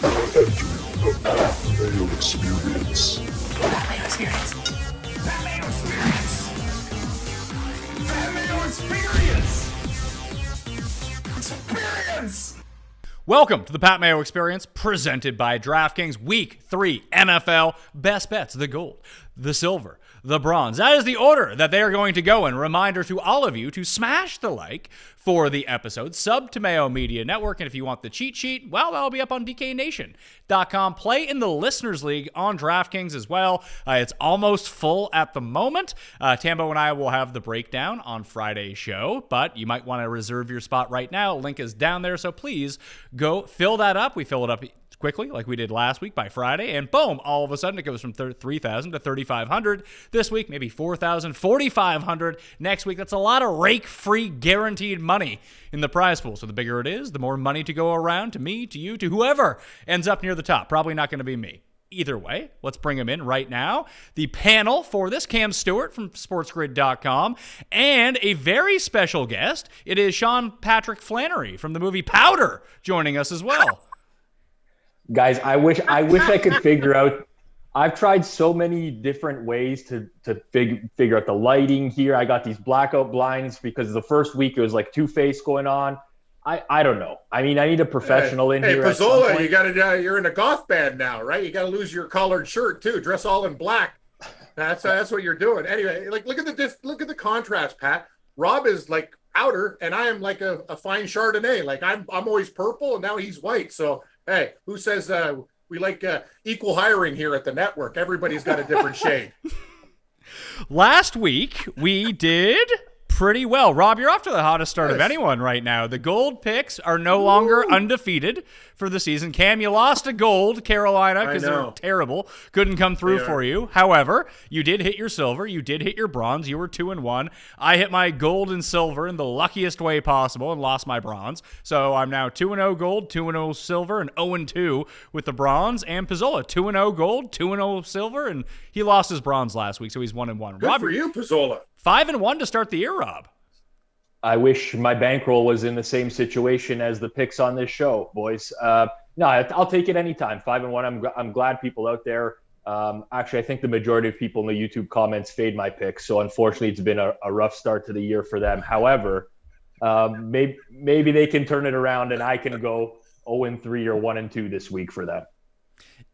Entering the Pat Mayo Experience. Pat Mayo Experience. Pat Mayo Experience. Pat Mayo Experience. Experience. Welcome to the Pat Mayo Experience, presented by DraftKings. Week 3 NFL best bets: the gold, the silver, the bronze. That is the order that they are going to go in. Reminder to all of you to smash the like for the episode, sub to Mayo Media Network, and if you want the cheat sheet, well, that'll be up on DKNation.com. Play in the Listeners League on DraftKings as well. It's almost full at the moment. Tambo and I will have the breakdown on Friday's show, but you might want to reserve your spot right now. Link is down there, so please go fill that up. We fill it up quickly like we did last week by Friday, and boom, all of a sudden it goes from 3,000 to 3,500 this week, maybe 4,000, 4,500 next week. That's a lot of rake-free guaranteed money in the prize pool. So the bigger it is, the more money to go around, to me, to you, to whoever ends up near the top. Probably not going to be me. Either way, let's bring him in right now. The panel for this, Cam Stewart from sportsgrid.com, and a very special guest. It is Sean Patrick Flannery from the movie Powder joining us as well. Guys, I wish I could figure out. I've tried so many different ways to figure out the lighting here. I got these blackout blinds because the first week it was like two-face going on. I don't know. I mean, I need a professional in here. Hey, Pizzola, you got to. You're in a goth band now, right? You got to lose your collared shirt too. Dress all in black. That's what you're doing. Anyway, like look at the contrast, Pat. Rob is like outer, and I am like a fine Chardonnay. Like I'm always purple, and now he's white. So hey, who says we like equal hiring here at the network? Everybody's got a different shade. Last week, we did pretty well. Rob, you're off to the hottest start of anyone right now. The gold picks are no longer undefeated for the season. Cam, you lost to gold, Carolina, because they're terrible. Couldn't come through for you. However, you did hit your silver. You did hit your bronze. You were 2-1. I hit my gold and silver in the luckiest way possible and lost my bronze. So I'm now 2-0 gold, 2-0 silver, and 0-2 with the bronze. And Pizzola, 2-0 gold, 2-0 silver, and he lost his bronze last week, so he's 1-1. Good for you, Pizzola. 5-1 to start the year, Rob. I wish my bankroll was in the same situation as the picks on this show, boys. No, I'll take it anytime. 5-1. I'm glad people out there. Actually, I think the majority of people in the YouTube comments fade my picks. So unfortunately, it's been a rough start to the year for them. However, maybe they can turn it around and I can go 0-3 or 1-2 this week for them.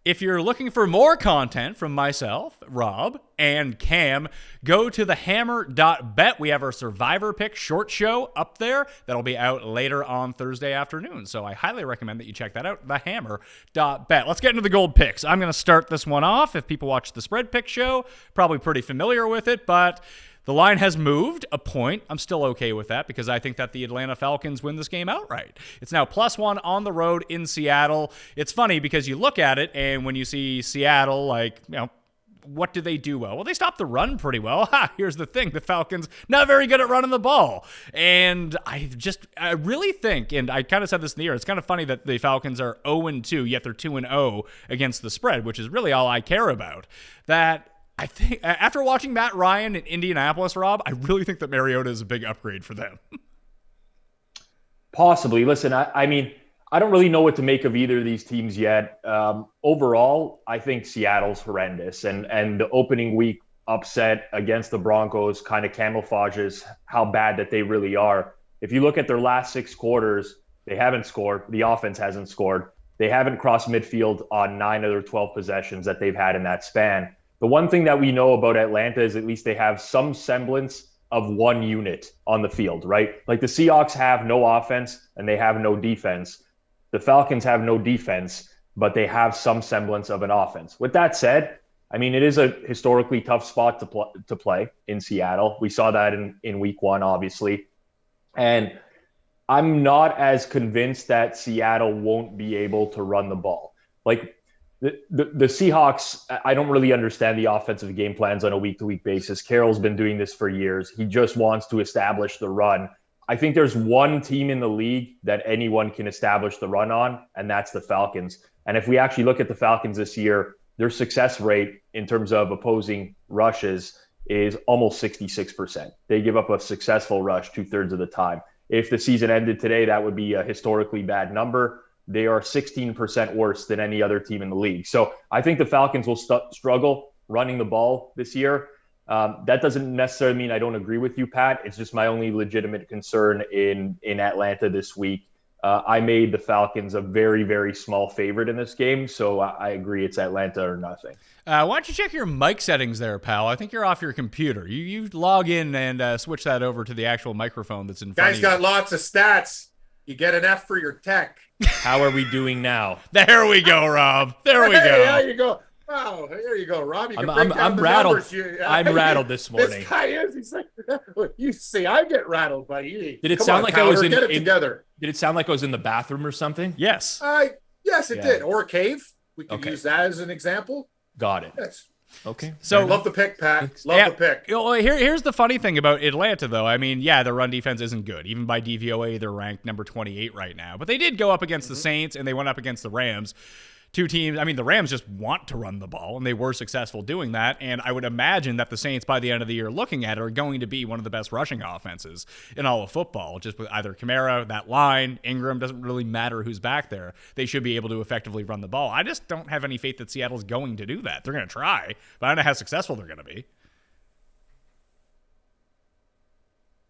If you're looking for more content from myself, Rob, and Cam, go to thehammer.bet. We have our Survivor Pick short show up there. That'll be out later on Thursday afternoon. So I highly recommend that you check that out, thehammer.bet. Let's get into the gold picks. I'm going to start this one off. If people watch the Spread Pick show, probably pretty familiar with it, but the line has moved a point. I'm still okay with that because I think that the Atlanta Falcons win this game outright. It's now +1 on the road in Seattle. It's funny because you look at it and when you see Seattle, like, you know, what do they do well? Well, they stopped the run pretty well. Here's the thing. The Falcons, not very good at running the ball. And I really think, and I kind of said this in the air, it's kind of funny that the Falcons are 0-2, yet they're 2-0 against the spread, which is really all I care about. That I think after watching Matt Ryan in Indianapolis, Rob, I really think that Mariota is a big upgrade for them. Possibly. Listen, I mean, I don't really know what to make of either of these teams yet. Overall, I think Seattle's horrendous, and the opening week upset against the Broncos kind of camouflages how bad that they really are. If you look at their last 6 quarters, they haven't scored. The offense hasn't scored. They haven't crossed midfield on 9 of their 12 possessions that they've had in that span. The one thing that we know about Atlanta is at least they have some semblance of one unit on the field, right? Like the Seahawks have no offense and they have no defense. The Falcons have no defense, but they have some semblance of an offense. With that said, I mean, it is a historically tough spot to play in Seattle. We saw that in week 1, obviously. And I'm not as convinced that Seattle won't be able to run the ball. Like, The Seahawks, I don't really understand the offensive game plans on a week-to-week basis. Carroll's been doing this for years. He just wants to establish the run. I think there's one team in the league that anyone can establish the run on, and that's the Falcons. And if we actually look at the Falcons this year, their success rate in terms of opposing rushes is almost 66%. They give up a successful rush 2/3 of the time. If the season ended today, that would be a historically bad number. they are 16% worse than any other team in the league. So I think the Falcons will struggle running the ball this year. That doesn't necessarily mean I don't agree with you, Pat. It's just my only legitimate concern in Atlanta this week. I made the Falcons a very, very small favorite in this game, so I agree it's Atlanta or nothing. Why don't you check your mic settings there, pal? I think you're off your computer. You log in and switch that over to the actual microphone that's in front of you. Guy's got lots of stats. You get an F for your tech. How are we doing now? There we go, Rob. There we Hey, go. there you go. Oh, there you go, Rob. You can break down I'm the rattled. numbers. I'm rattled this morning. This guy is. He's like, you see, I get rattled, buddy. Did it Come sound on, like Powder, I was get it together? Did it sound like I was in the bathroom or something? Yes. Yes, it Yeah. did. Or a cave. We could Okay. use that as an example. Got it. Yes. Okay. So Love the pick, Pat. Love the pick. Here's the funny thing about Atlanta, though. I mean, yeah, the run defense isn't good. Even by DVOA, they're ranked number 28 right now. But they did go up against the Saints, and they went up against the Rams. Two teams, I mean, the Rams just want to run the ball, and they were successful doing that. And I would imagine that the Saints, by the end of the year, looking at it, are going to be one of the best rushing offenses in all of football. Just with either Kamara, that line, Ingram, doesn't really matter who's back there. They should be able to effectively run the ball. I just don't have any faith that Seattle's going to do that. They're going to try, but I don't know how successful they're going to be.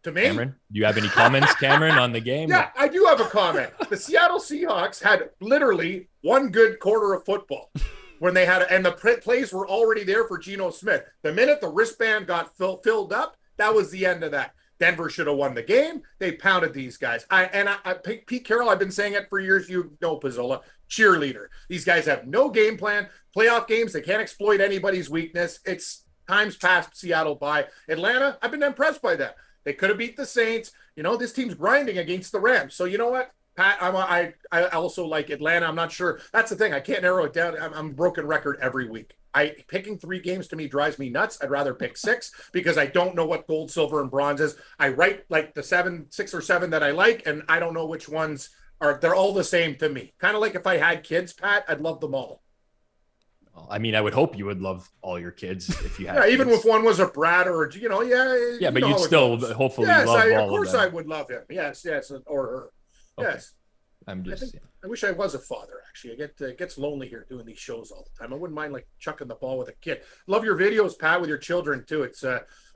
To me, Cameron, do you have any comments, Cameron, on the game? yeah, I do have a comment. The Seattle Seahawks had literally one good quarter of football when they had, and the plays were already there for Geno Smith. The minute the wristband got filled up, that was the end of that. Denver should have won the game. They pounded these guys. Pete Carroll, I've been saying it for years. You know, Pizzola, cheerleader. These guys have no game plan. Playoff games, they can't exploit anybody's weakness. It's times passed Seattle by. Atlanta, I've been impressed by that. They could have beat the Saints. You know, this team's grinding against the Rams. So you know what, Pat, I also like Atlanta. I'm not sure. That's the thing. I can't narrow it down. I'm a broken record every week. Picking 3 games to me drives me nuts. I'd rather pick 6 because I don't know what gold, silver, and bronze is. I write like the 6 or 7 that I like, and I don't know which ones are. They're all the same to me. Kind of like if I had kids, Pat, I'd love them all. I mean, I would hope you would love all your kids if you had. Yeah, even kids. if one was a brat or Yeah, but you'd still hopefully yes, love all of course of them. I would love him. Yes, or her. Okay. Yes. I'm just. I wish I was a father, actually. It gets lonely here doing these shows all the time. I wouldn't mind like chucking the ball with a kid. Love your videos, Pat, with your children too. It's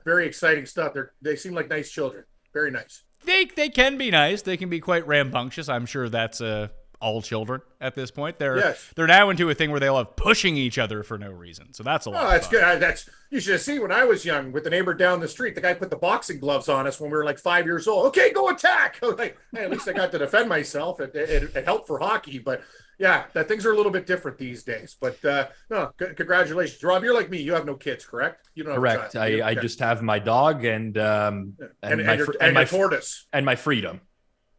very exciting stuff. They seem like nice children. Very nice. They can be nice. They can be quite rambunctious. I'm sure that's all children at this point. They're now into a thing where they love pushing each other for no reason. So that's a lot. Oh, that's good. You should have seen when I was young with the neighbor down the street. The guy put the boxing gloves on us when we were like 5 years old. Okay, go attack. I was like, hey, at least I got to defend myself. It helped for hockey, but yeah, that things are a little bit different these days. But no, congratulations, Rob. You're like me. You have no kids, correct? You don't have Correct. A child. I just have my dog and your tortoise. and my freedom.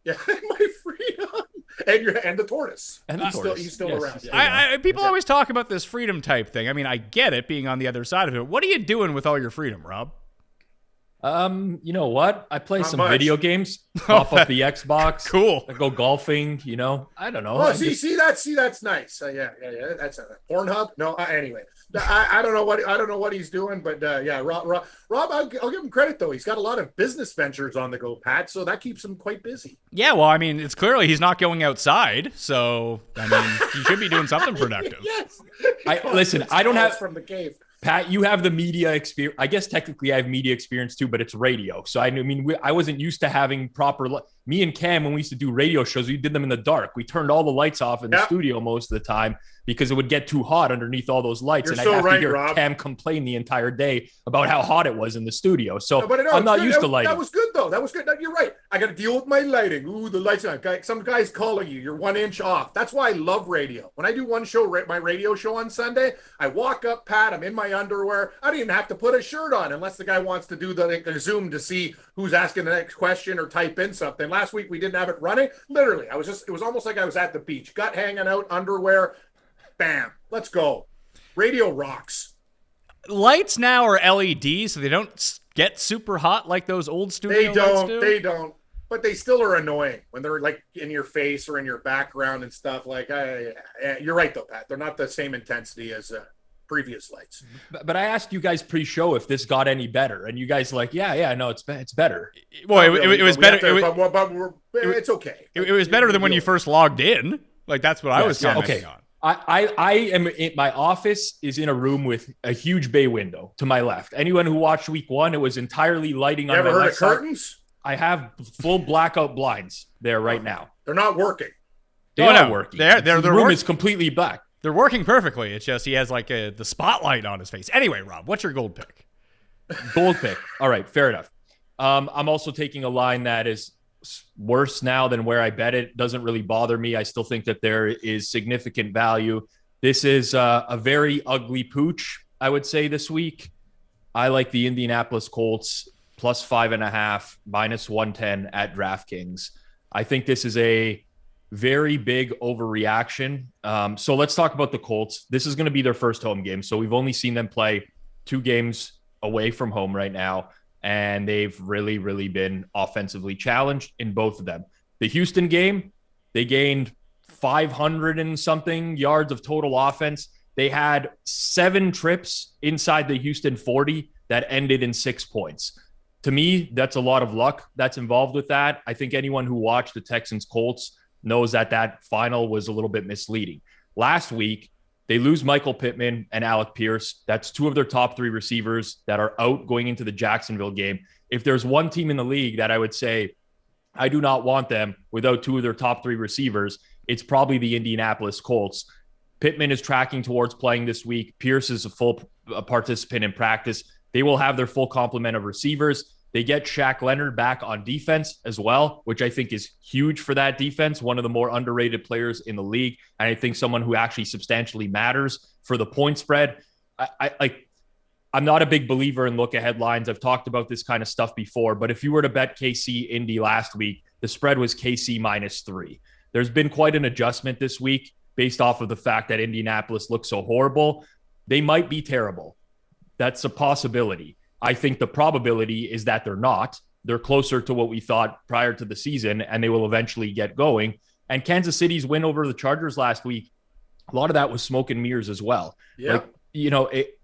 Yeah, my freedom. And the tortoise. And the tortoise. He's still Yes, around. he's Yeah. still around. People always talk about this freedom type thing. I mean, I get it being on the other side of it. What are you doing with all your freedom, Rob? You know what? I play Not some much. video games, pop up the Xbox. Cool. I go golfing, you know. I don't know. Oh, that's nice. Yeah. That's Pornhub. No, anyway, I don't know what he's doing, but yeah, Rob, I'll give him credit though. He's got a lot of business ventures on the go, Pat. So that keeps him quite busy. Yeah, well, I mean, it's clearly he's not going outside, so I mean, he should be doing something productive. Yes. Listen, I don't have from the cave. Pat, you have the media experience. I guess technically I have media experience too, but it's radio. So I mean, I wasn't used to having proper. Me and Cam, when we used to do radio shows, we did them in the dark. We turned all the lights off in the studio most of the time because it would get too hot underneath all those lights. You're and so I'd have right, to hear Rob. Cam complain the entire day about how hot it was in the studio. So But no, I'm not good. used to lighting. That was good though. That was good. No, you're right. I got to deal with my lighting. Ooh, the lights on. Some guy's calling you. You're 1 inch off. That's why I love radio. When I do one show, my radio show on Sunday, I walk up, Pat. I'm in my underwear. I don't even have to put a shirt on unless the guy wants to do the Zoom to see who's asking the next question or type in something. Last week we didn't have it running. Literally, it was almost like I was at the beach, gut hanging out, underwear. Bam, let's go. Radio rocks. Lights now are LED, so they don't get super hot like those old studio lights do. They don't. But they still are annoying when they're like in your face or in your background and stuff. Like, you're right though, Pat. They're not the same intensity as previous lights. But I asked you guys pre-show if this got any better, and you guys like, yeah, no, it's better. Well, it was better. But it's okay. It was better than when you first logged in. Like, that's what I was commenting on. I am in my office is in a room with a huge bay window to my left. Anyone who watched week 1, it was entirely lighting on my left side. Ever heard of curtains? I have full blackout blinds there right now. They're not working. They are working. The room is completely black. They're working perfectly. It's just he has like the spotlight on his face. Anyway, Rob, what's your gold pick? Gold pick. All right, fair enough. I'm also taking a line that is worse now than where I bet it. Doesn't really bother me. I still think that there is significant value. This is a very ugly pooch, I would say, this week. I like the Indianapolis Colts plus 5.5, minus 110 at DraftKings. I think this is a very big overreaction. So let's talk about the Colts. This is going to be their first home game. So we've only seen them play 2 games away from home right now. And they've really, really been offensively challenged in both of them. The Houston game, they gained 500 and something yards of total offense. They had 7 trips inside the Houston 40 that ended in 6 points. To me, that's a lot of luck that's involved with that. I think anyone who watched the Texans-Colts knows that final was a little bit misleading. Last week, they lose Michael Pittman and Alec Pierce. That's 2 of their top 3 receivers that are out going into the Jacksonville game. If there's one team in the league that I would say I do not want them without 2 of their top 3 receivers, it's probably the Indianapolis Colts. Pittman is tracking towards playing this week. Pierce is a full participant in practice. They will have their full complement of receivers. They get Shaq Leonard back on defense as well, which I think is huge for that defense. One of the more underrated players in the league. And I think someone who actually substantially matters for the point spread. I'm not a big believer in look ahead lines. I've talked about this kind of stuff before, but if you were to bet KC Indy last week, the spread was KC minus 3. There's been quite an adjustment this week based off of the fact that Indianapolis looks so horrible. They might be terrible. That's a possibility. I think the probability is that they're not. They're closer to what we thought prior to the season, and they will eventually get going. And Kansas City's win over the Chargers last week, a lot of that was smoke and mirrors as well. Yeah.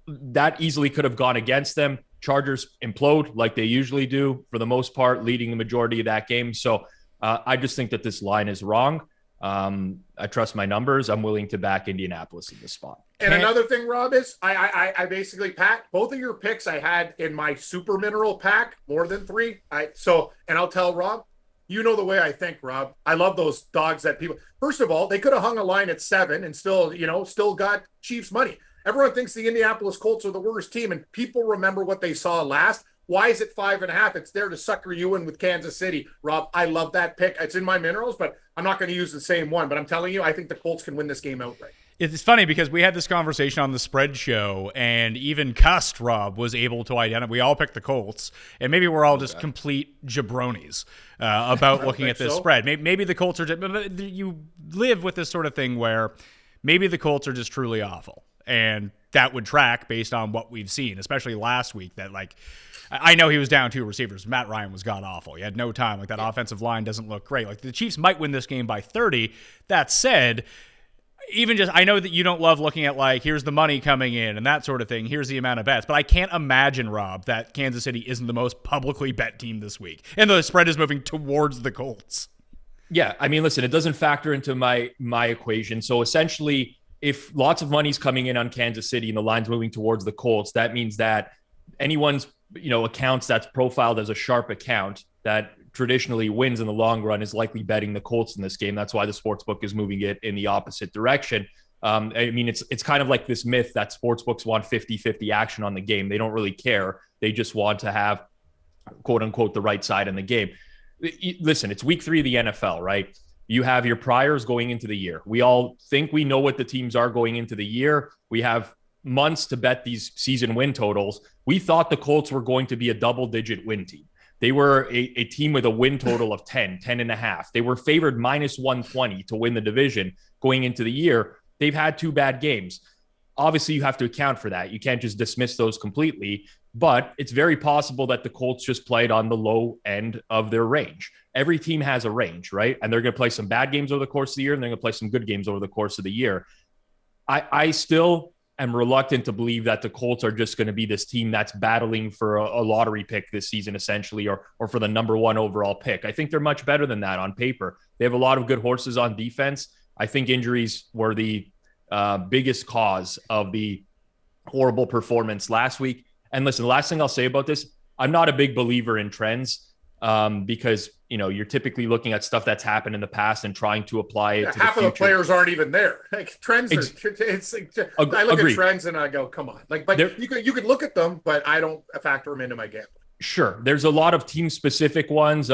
That easily could have gone against them. Chargers implode like they usually do for the most part, leading the majority of that game. So I just think that this line is wrong. I trust my numbers. I'm willing to back Indianapolis in this spot. And another thing, Rob, is I basically, Pat, both of your picks I had in my super mineral pack, more than 3. And I'll tell Rob, you know the way I think, Rob. I love those dogs that people, first of all, they could have hung a line at 7 and still got Chiefs money. Everyone thinks the Indianapolis Colts are the worst team, and people remember what they saw last. Why is it 5.5? It's there to sucker you in with Kansas City. Rob, I love that pick. It's in my minerals, but I'm not going to use the same one. But I'm telling you, I think the Colts can win this game outright. It's funny because we had this conversation on the spread show, and even Cust, Rob, was able to identify. We all picked the Colts, and maybe we're all just complete jabronis about looking at this spread. Maybe the Colts are – you live with this sort of thing where maybe the Colts are just truly awful, and that would track based on what we've seen, especially last week that, like – I know he was down 2 receivers. Matt Ryan was god-awful. He had no time. Like, that offensive line doesn't look great. Like, the Chiefs might win this game by 30. That said, I know that you don't love looking at, like, here's the money coming in and that sort of thing. Here's the amount of bets. But I can't imagine, Rob, that Kansas City isn't the most publicly bet team this week. And the spread is moving towards the Colts. Yeah, I mean, listen, it doesn't factor into my equation. So, essentially, if lots of money's coming in on Kansas City and the line's moving towards the Colts, that means that anyone's accounts that's profiled as a sharp account that traditionally wins in the long run is likely betting the Colts in this game. That's why the sportsbook is moving it in the opposite direction. I mean, it's kind of like this myth that sportsbooks want 50-50 action on the game. They don't really care. They just want to have, quote unquote, the right side in the game. Listen, it's week 3 of the NFL, right? You have your priors going into the year. We all think we know what the teams are going into the year. We have months to bet these season win totals. We thought the Colts were going to be a double-digit win team. They were a team with a win total of 10.5. They were favored minus 120 to win the division going into the year. They've had 2 bad games. Obviously, you have to account for that. You can't just dismiss those completely, but it's very possible that the Colts just played on the low end of their range. Every team has a range, right? And they're going to play some bad games over the course of the year, and they're going to play some good games over the course of the year. I still am reluctant to believe that the Colts are just going to be this team that's battling for a lottery pick this season, essentially, or for the number 1 overall pick. I think they're much better than that on paper. They have a lot of good horses on defense. I think injuries were the biggest cause of the horrible performance last week. And listen, the last thing I'll say about this, I'm not a big believer in trends because, you're typically looking at stuff that's happened in the past and trying to apply it to half the of the future. players aren't even there. Like trends it's like, I look agreed. at trends and I go, come on. Like, but you could look at them, but I don't factor them into my gambling. Sure. There's a lot of team specific ones,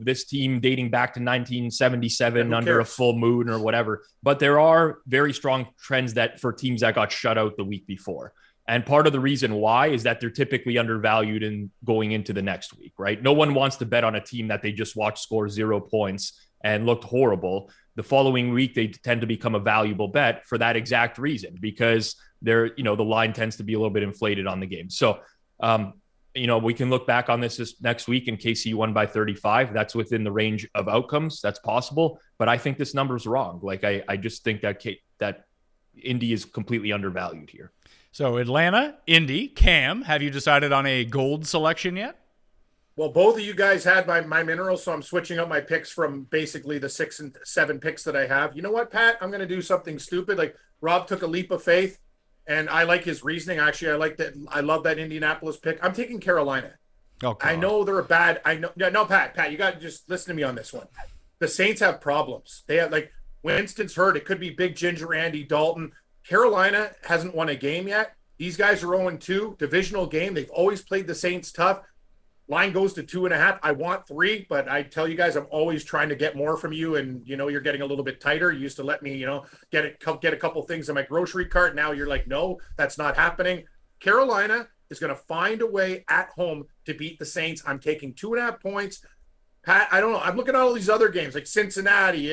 this team dating back to 1977 under a full moon or whatever. But there are very strong trends that for teams that got shut out the week before. And part of the reason why is that they're typically undervalued in going into the next week, right? No one wants to bet on a team that they just watched score 0 points and looked horrible. The following week, they tend to become a valuable bet for that exact reason, because the line tends to be a little bit inflated on the game. So, we can look back on this next week and KC won by 35. That's within the range of outcomes. That's possible. But I think this number's wrong. Like, I just think that Indy is completely undervalued here. So Atlanta, Indy, Cam, have you decided on a gold selection yet? Well, both of you guys had my minerals, so I'm switching up my picks from basically the 6 and 7 picks that I have. You know what, Pat? I'm going to do something stupid. Like Rob took a leap of faith, and I like his reasoning. Actually, I like that. I love that Indianapolis pick. I'm taking Carolina. Oh, God. I know they're a bad. I know. No, Pat, you got to just listen to me on this one. The Saints have problems. They have Winston's hurt. It could be Big Ginger Andy Dalton. Carolina hasn't won a game yet. These guys are 0-2, divisional game. They've always played the Saints tough. Line goes to 2.5. I want 3, but I tell you guys, I'm always trying to get more from you. And, you're getting a little bit tighter. You used to let me, get a couple things in my grocery cart. Now you're like, no, that's not happening. Carolina is going to find a way at home to beat the Saints. I'm taking 2.5 points. Pat, I don't know. I'm looking at all these other games like Cincinnati,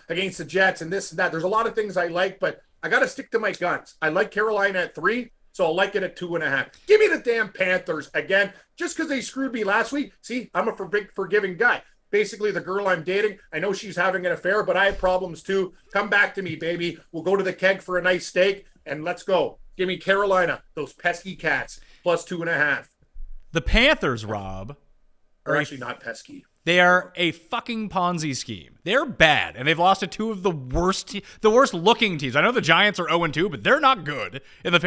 against the Jets and this and that. There's a lot of things I like, but I got to stick to my guns. I like Carolina at 3, so I'll like it at 2.5. Give me the damn Panthers again, just because they screwed me last week. See, I'm a big forgiving guy. Basically, the girl I'm dating, I know she's having an affair, but I have problems too. Come back to me, baby. We'll go to the keg for a nice steak, and let's go. Give me Carolina, those pesky cats, plus 2.5. The Panthers, Rob, are actually not pesky. They are a fucking Ponzi scheme. They're bad, and they've lost to 2 of the worst looking teams. I know the Giants are 0-2, but they're not good. And the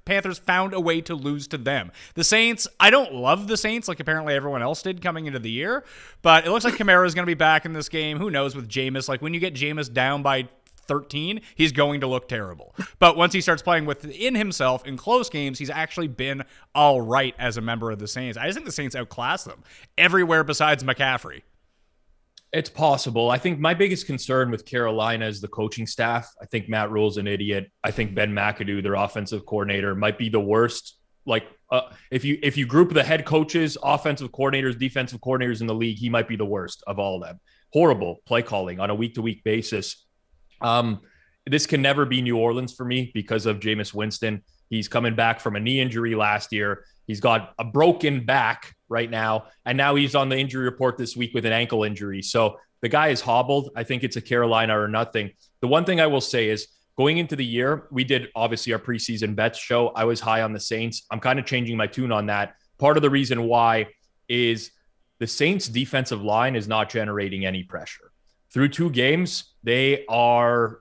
Panthers found a way to lose to them. The Saints, I don't love the Saints like apparently everyone else did coming into the year, but it looks like Kamara is going to be back in this game. Who knows with Jameis? Like when you get Jameis down by 13, he's going to look terrible. But once he starts playing within himself in close games, he's actually been all right as a member of the Saints. I just think the Saints outclass them everywhere besides McCaffrey. It's possible. I think my biggest concern with Carolina is the coaching staff. I think Matt Rule's an idiot. I think Ben McAdoo, their offensive coordinator, might be the worst. If you group the head coaches, offensive coordinators, defensive coordinators in the league, he might be the worst of all of them. Horrible play calling on a week-to-week basis. This can never be New Orleans for me because of Jameis Winston. He's coming back from a knee injury last year. He's got a broken back right now, and now he's on the injury report this week with an ankle injury. So the guy is hobbled. I think it's a Carolina or nothing. The one thing I will say is going into the year, we did obviously our preseason bets show. I was high on the Saints. I'm kind of changing my tune on that. Part of the reason why is the Saints defensive line is not generating any pressure. Through 2 games, they are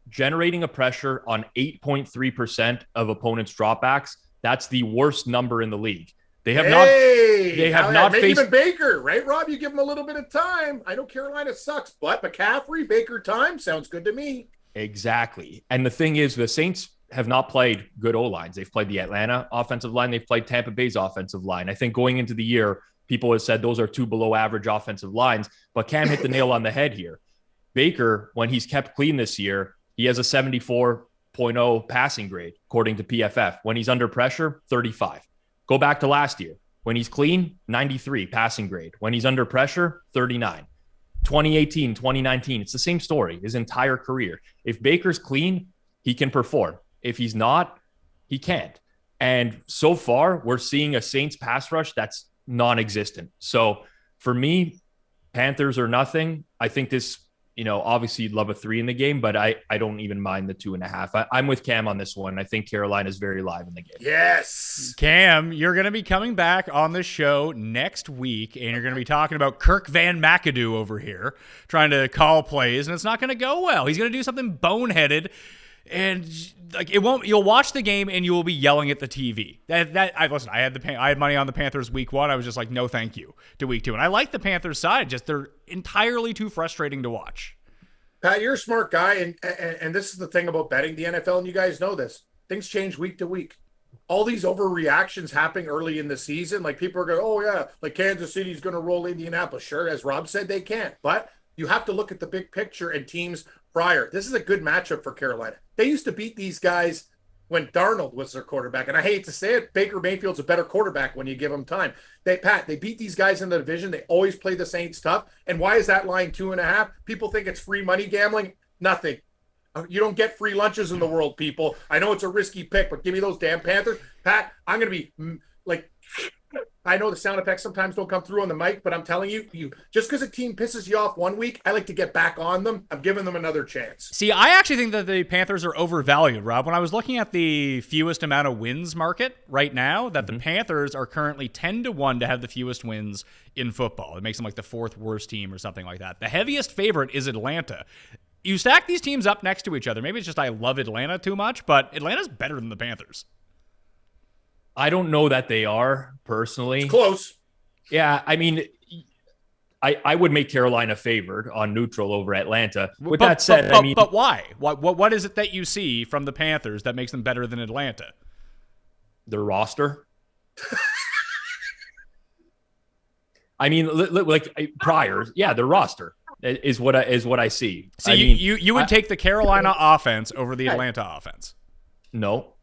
generating a pressure on 8.3% of opponents' dropbacks. That's the worst number in the league. They have not faced even Baker, right, Rob? You give him a little bit of time. I know Carolina sucks, but McCaffrey, Baker time sounds good to me. Exactly. And the thing is, the Saints have not played good O-lines. They've played the Atlanta offensive line. They've played Tampa Bay's offensive line. I think going into the year, people have said those are 2 below average offensive lines, but Cam hit the nail on the head here. Baker, when he's kept clean this year, he has a 74.0 passing grade, according to PFF. When he's under pressure, 35. Go back to last year. When he's clean, 93 passing grade. When he's under pressure, 39. 2018, 2019, it's the same story his entire career. If Baker's clean, he can perform. If he's not, he can't. And so far, we're seeing a Saints pass rush that's non-existent. So for me, Panthers or nothing. I think this Obviously you'd love a 3 in the game, but I don't even mind the 2.5. I'm with Cam on this one. I think Carolina's very live in the game. Yes. Cam, you're going to be coming back on the show next week, and you're going to be talking about Kirk Van McAdoo over here trying to call plays, and it's not going to go well. He's going to do something boneheaded, and it won't. You'll watch the game, and you will be yelling at the TV. Listen. I had money on the Panthers week 1. I was just like, no, thank you to week 2, and I like the Panthers side. Just they're entirely too frustrating to watch. Pat, you're a smart guy, and this is the thing about betting the NFL, and you guys know this. Things change week to week. All these overreactions happening early in the season, like people are going, oh, yeah, like Kansas City's going to roll Indianapolis. Sure, as Rob said, they can't. But you have to look at the big picture and teams prior. This is a good matchup for Carolina. They used to beat these guys when Darnold was their quarterback. And I hate to say it, Baker Mayfield's a better quarterback when you give him time. They beat these guys in the division. They always play the Saints tough. And why is that line 2.5? People think it's free money gambling. Nothing. You don't get free lunches in the world, people. I know it's a risky pick, but give me those damn Panthers. Pat, I'm going to be like, I know the sound effects sometimes don't come through on the mic, but I'm telling you, just because a team pisses you off one week, I like to get back on them. I'm giving them another chance. See, I actually think that the Panthers are overvalued, Rob. When I was looking at the fewest amount of wins market right now, that the Panthers are currently 10-1 to have the fewest wins in football. It makes them like the 4th worst team or something like that. The heaviest favorite is Atlanta. You stack these teams up next to each other. Maybe it's just I love Atlanta too much, but Atlanta's better than the Panthers. I don't know that they are, personally. It's close. Yeah, I mean, I would make Carolina favored on neutral over Atlanta. With that said, but why? What is it that you see from the Panthers that makes them better than Atlanta? Their roster. I mean, like prior, yeah, their roster is what I see. So you would take the Carolina offense over the Atlanta offense? No.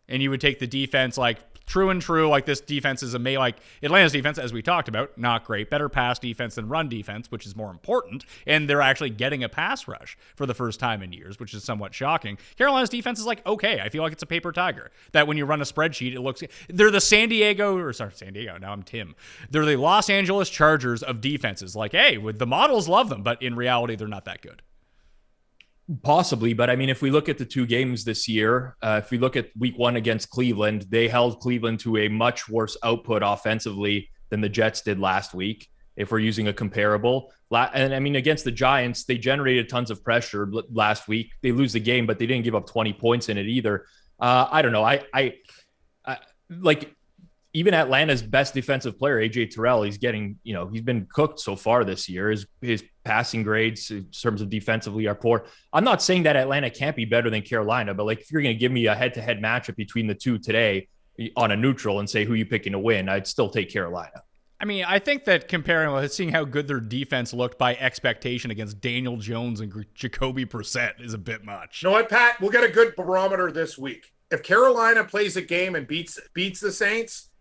And you would take the defense like true, like this defense is like Atlanta's defense, as we talked about, not great. Better pass defense than run defense, which is more important. And they're actually getting a pass rush for the first time in years, which is somewhat shocking. Carolina's defense is like, okay, I feel like it's a paper tiger. That when you run a spreadsheet, it looks... They're the San Diego, now I'm Tim. They're the Los Angeles Chargers of defenses. Like, hey, the models love them, but in reality, they're not that good. Possibly, but I mean, if we look at the 2 games this year, if we look at week 1 against Cleveland, they held Cleveland to a much worse output offensively than the Jets did last week, if we're using a comparable. And I mean, against the Giants, they generated tons of pressure last week. They lose the game, but they didn't give up 20 points in it either. I don't know. I like even Atlanta's best defensive player, AJ Terrell, he's getting, he's been cooked so far this year. His passing grades in terms of defensively are poor. I'm not saying that Atlanta can't be better than Carolina, but like if you're going to give me a head-to-head matchup between the two today on a neutral and say who you picking to win, I'd still take Carolina. I mean, I think that seeing how good their defense looked by expectation against Daniel Jones and Jacoby Brissett is a bit much. You know what, Pat? We'll get a good barometer this week. If Carolina plays a game and beats the Saints,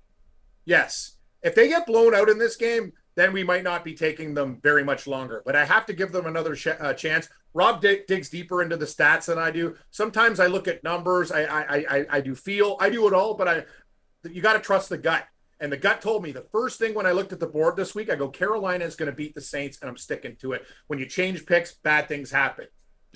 yes. If they get blown out in this game, then we might not be taking them very much longer. But I have to give them another chance. Rob digs deeper into the stats than I do. Sometimes I look at numbers. I do it all, but you got to trust the gut. And the gut told me the first thing when I looked at the board this week, I go, Carolina is going to beat the Saints, and I'm sticking to it. When you change picks, bad things happen.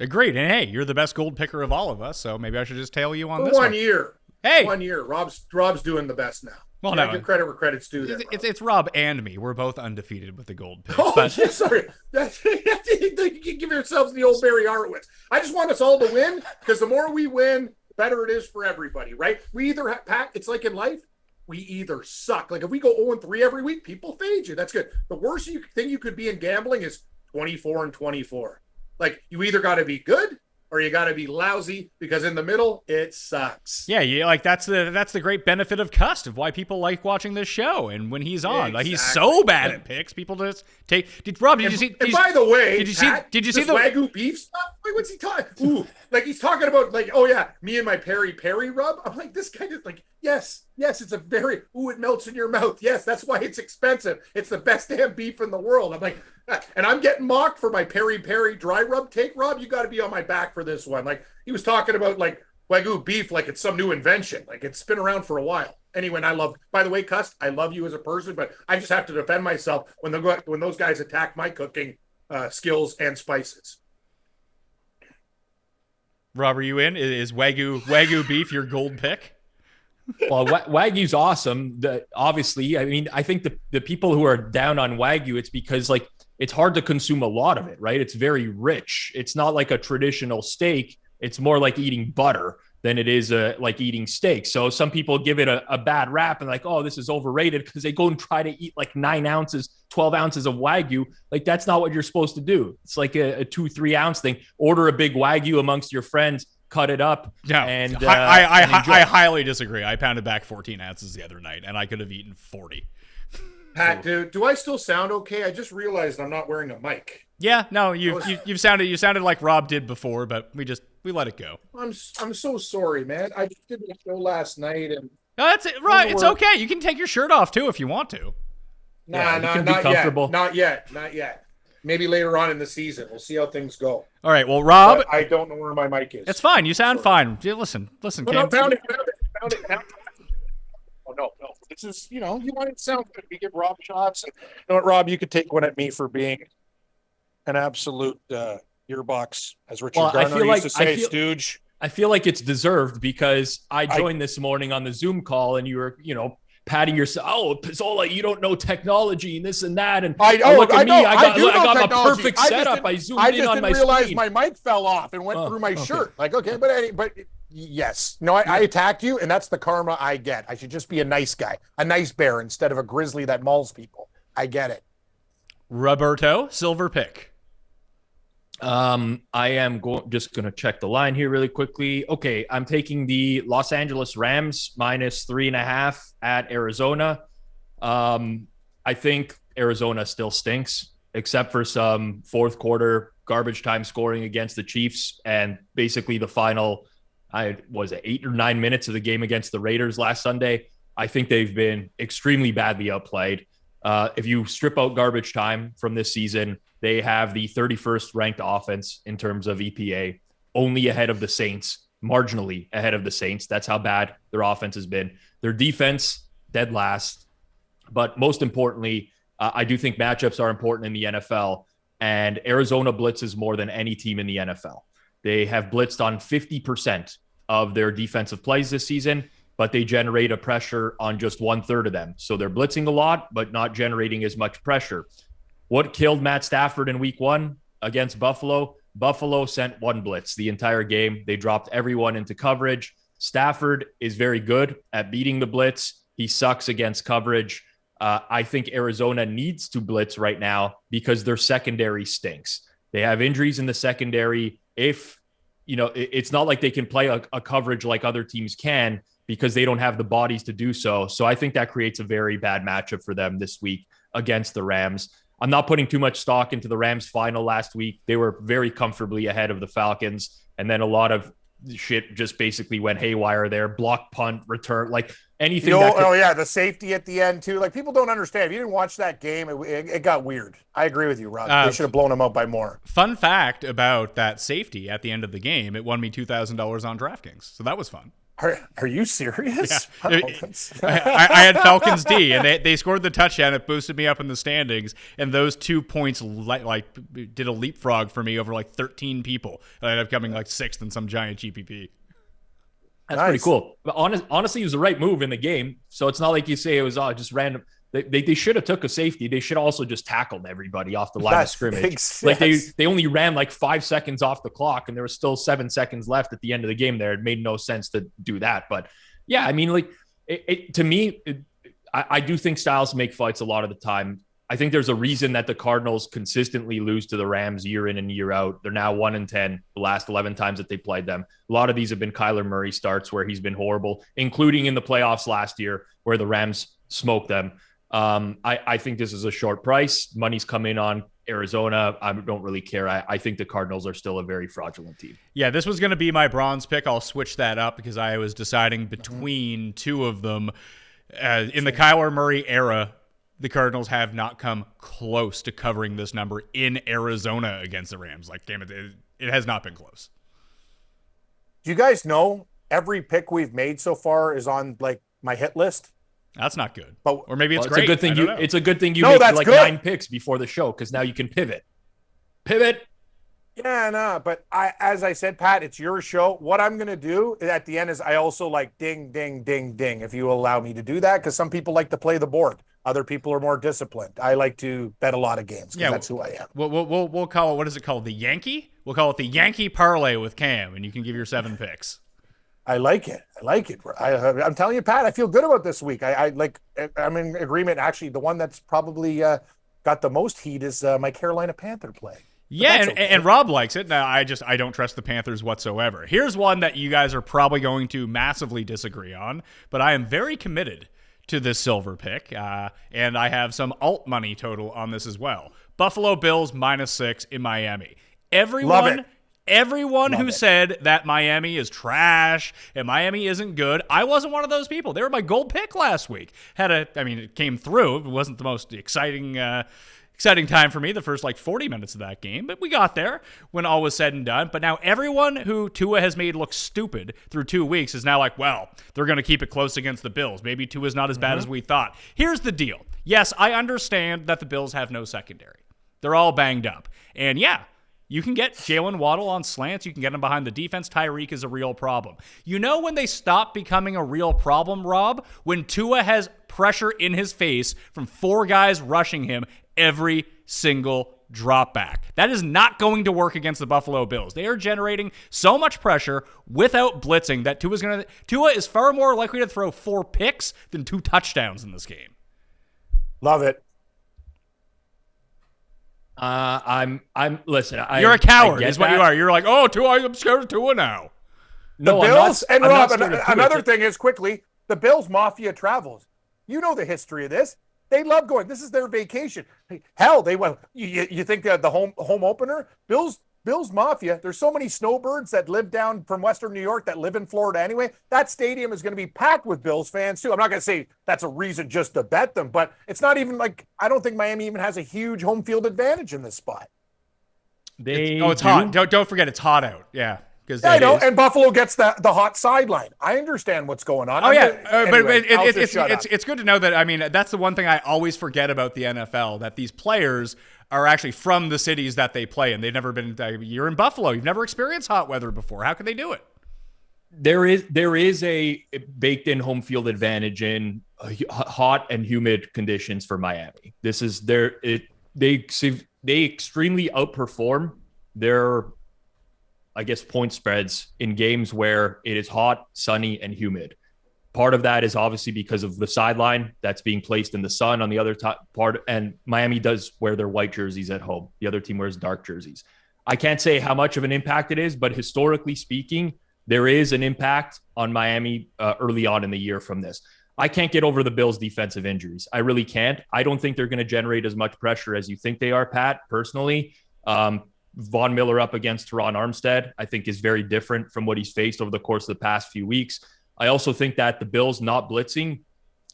Agreed. And hey, you're the best gold picker of all of us, so maybe I should just tail you on this 1 year. Hey, 1 year. Rob's doing the best now. Well, no, give credit where credit's due. It's Rob and me. We're both undefeated with the gold picks. Oh, yeah, sorry. You give yourselves the old Barry Horowitz. I just want us all to win because the more we win, the better it is for everybody, right? We either Pat, it's like in life, we either suck. Like if we go 0-3 every week, people fade you. That's good. The worst thing you could be in gambling is 24-24. Like you either got to be good or you got to be lousy because in the middle it sucks. Yeah, like that's the great benefit of Cust, of why people like watching this show. And when he's on, exactly. Like he's so bad at picks, people just take. Rob, did you see? And by the way, did you see the Wagyu beef stuff? Like what's he talking? Ooh, like he's talking about like, oh yeah, me and my peri rub. I'm like, this kind of like, yes, it's a very it melts in your mouth. Yes, that's why it's expensive. It's the best damn beef in the world. I'm like. And I'm getting mocked for my peri dry rub take. Rob, you got to be on my back for this one. Like he was talking about like Wagyu beef, like it's some new invention. Like it's been around for a while. Anyway, and by the way, Cust, I love you as a person, but I just have to defend myself when those guys attack my cooking skills and spices. Rob, are you in? Is Wagyu beef your gold pick? Well, Wagyu's awesome. Obviously, I mean, I think the people who are down on Wagyu, it's because like it's hard to consume a lot of it, right? It's very rich. It's not like a traditional steak. It's more like eating butter than it is like eating steak. So some people give it a bad rap and like, oh, this is overrated because they go and try to eat like 9 ounces, 12 ounces of Wagyu. Like that's not what you're supposed to do. It's like a 2-3 ounce thing. Order a big Wagyu amongst your friends, cut it up. No, and I highly disagree. I pounded back 14 ounces the other night and I could have eaten 40. Pat, do I still sound okay? I just realized I'm not wearing a mic. Yeah, no, you sounded like Rob did before, but we let it go. I'm so sorry, man. I just did a show last night and No, that's it. Right, it's okay. You can take your shirt off too if you want to. not yet. Maybe later on in the season. We'll see how things go. All right, well, Rob, But I don't know where my mic is. it's fine. You sound fine. Listen, No, Cam. found it. Oh, no. This is, you want it to sound good. We give Rob shots. And, you know what, Rob, you could take one at me for being an absolute earbox, as Richard Garner used to say, stooge. I feel like it's deserved because I joined this morning on the Zoom call and you were, patting yourself. Oh, Pizzola, you don't know technology and this and that. And I got my perfect setup. I zoomed in on my screen. I just didn't realize my mic fell off and went through my shirt. Like, okay, but yes. No, I attacked you, and that's the karma I get. I should just be a nice guy, a nice bear instead of a grizzly that mauls people. I get it. Roberto, silver pick. I am just going to check the line here really quickly. Okay, I'm taking the Los Angeles Rams -3.5 at Arizona. I think Arizona still stinks, except for some fourth quarter garbage time scoring against the Chiefs and basically the final, 8 or 9 minutes of the game against the Raiders last Sunday. I think they've been extremely badly outplayed. If you strip out garbage time from this season, they have the 31st ranked offense in terms of EPA, only ahead of the Saints, marginally ahead of the Saints. That's how bad their offense has been. Their defense, dead last. But most importantly, I do think matchups are important in the NFL, and Arizona blitzes more than any team in the NFL. They have blitzed on 50% of their defensive plays this season, but they generate a pressure on just 1/3 of them. So they're blitzing a lot, but not generating as much pressure. What killed Matt Stafford in week 1 against Buffalo? Buffalo sent 1 blitz the entire game. They dropped everyone into coverage. Stafford is very good at beating the blitz. He sucks against coverage. I think Arizona needs to blitz right now because their secondary stinks. They have injuries in the secondary. It's not like they can play a coverage like other teams can because they don't have the bodies to do so. So I think that creates a very bad matchup for them this week against the Rams. I'm not putting too much stock into the Rams final last week. They were very comfortably ahead of the Falcons. And then a lot of shit just basically went haywire there. Block, punt, return, like anything. The safety at the end too. Like people don't understand. If you didn't watch that game, it got weird. I agree with you, Rob. They should have blown him out by more. Fun fact about that safety at the end of the game, it won me $2,000 on DraftKings. So that was fun. Are you serious? Yeah. I had Falcons D, and they scored the touchdown. It boosted me up in the standings, and those 2 points like did a leapfrog for me over like 13 people. And I ended up coming like 6th in some giant GPP. That's nice. Pretty cool. But honestly, it was the right move in the game. So it's not like you say it was just random. They should have took a safety. They should also just tackled everybody off the line of scrimmage. Like they only ran like 5 seconds off the clock, and there was still 7 seconds left at the end of the game. There, it made no sense to do that. But yeah, I mean, like to me, I do think styles make fights a lot of the time. I think there's a reason that the Cardinals consistently lose to the Rams year in and year out. They're now 1-10 the last 11 times that they played them. A lot of these have been Kyler Murray starts where he's been horrible, including in the playoffs last year where the Rams smoked them. I think this is a short price. Money's come in on Arizona. I don't really care. I think the Cardinals are still a very fraudulent team. Yeah, this was going to be my bronze pick. I'll switch that up because I was deciding between two of them. In the Kyler Murray era, the Cardinals have not come close to covering this number in Arizona against the Rams. Like, damn it, it has not been close. Do you guys know every pick we've made so far is on like my hit list? That's not good. But, or maybe it's it's great. A good thing it's a good thing you made like good. 9 picks before the show because now you can pivot. Pivot. Yeah, no, but as I said, Pat, it's your show. What I'm going to do at the end is I also like ding, ding, ding, ding, if you allow me to do that, because some people like to play the board. Other people are more disciplined. I like to bet a lot of games because that's who I am. We'll call it, what is it called? The Yankee? We'll call it the Yankee Parlay with Cam, and you can give your 7 picks. I like it. I'm telling you, Pat, I feel good about this week. I'm in agreement. Actually, the one that's probably got the most heat is my Carolina Panther play. Yeah, and Rob likes it. Now, I don't trust the Panthers whatsoever. Here's one that you guys are probably going to massively disagree on, but I am very committed to this silver pick, and I have some alt money total on this as well. Buffalo Bills -6 in Miami. Everyone who said that Miami is trash and Miami isn't good, I wasn't one of those people. They were my gold pick last week. It came through. It wasn't the most exciting time for me the first 40 minutes of that game, but we got there when all was said and done. But now everyone who Tua has made look stupid through 2 weeks is now like, well, they're going to keep it close against the Bills. Maybe Tua's not as bad as we thought. Here's the deal. Yes, I understand that the Bills have no secondary. They're all banged up. And yeah, you can get Jalen Waddle on slants. You can get him behind the defense. Tyreek is a real problem. You know when they stop becoming a real problem, Rob? When Tua has pressure in his face from 4 guys rushing him every single drop back. That is not going to work against the Buffalo Bills. They are generating so much pressure without blitzing that Tua is far more likely to throw 4 picks than 2 touchdowns in this game. Love it. Listen. You're a coward, is what you are. You're like, oh, Tua, I'm scared of Tua now. The Bills, and Rob, another thing is quickly, the Bills Mafia travels. You know the history of this. They love going. This is their vacation. Hell, they went. You think the home opener? Bills Mafia. There's so many snowbirds that live down from Western New York that live in Florida anyway. That stadium is going to be packed with Bills fans too. I'm not going to say that's a reason just to bet them, but it's not even I don't think Miami even has a huge home field advantage in this spot. It's hot. Don't forget it's hot out. Yeah. I know, and Buffalo gets the hot sideline. I understand what's going on. But it's good to know that. That's the one thing I always forget about the NFL, that these players are actually from the cities that they play in. They've never been. You're in Buffalo. You've never experienced hot weather before. How can they do it? There is a baked-in home field advantage in hot and humid conditions for Miami. This is they extremely outperform their, I guess, point spreads in games where it is hot, sunny, and humid. Part of that is obviously because of the sideline that's being placed in the sun on the other part, and Miami does wear their white jerseys at home. The other team wears dark jerseys. I can't say how much of an impact it is, but historically speaking, there is an impact on Miami early on in the year from this. I can't get over the Bills' defensive injuries. I really can't. I don't think they're going to generate as much pressure as you think they are, Pat, personally. Von Miller up against Teron Armstead, I think, is very different from what he's faced over the course of the past few weeks. I also think that the Bills not blitzing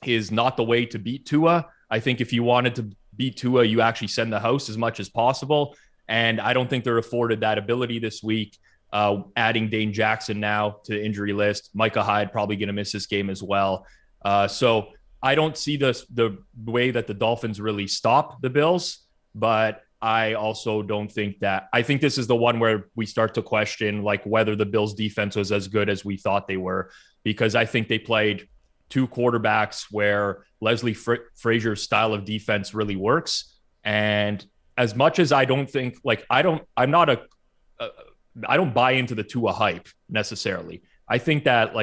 is not the way to beat Tua. I think if you wanted to beat Tua, you actually send the house as much as possible. And I don't think they're afforded that ability this week. Adding Dane Jackson now to the injury list. Micah Hyde probably going to miss this game as well. So I don't see the way that the Dolphins really stop the Bills, but I also don't think that. I think this is the one where we start to question whether the Bills defense was as good as we thought they were, because I think they played 2 quarterbacks where Leslie Frazier's style of defense really works. And as much as I don't think I don't buy into the Tua hype necessarily. I think that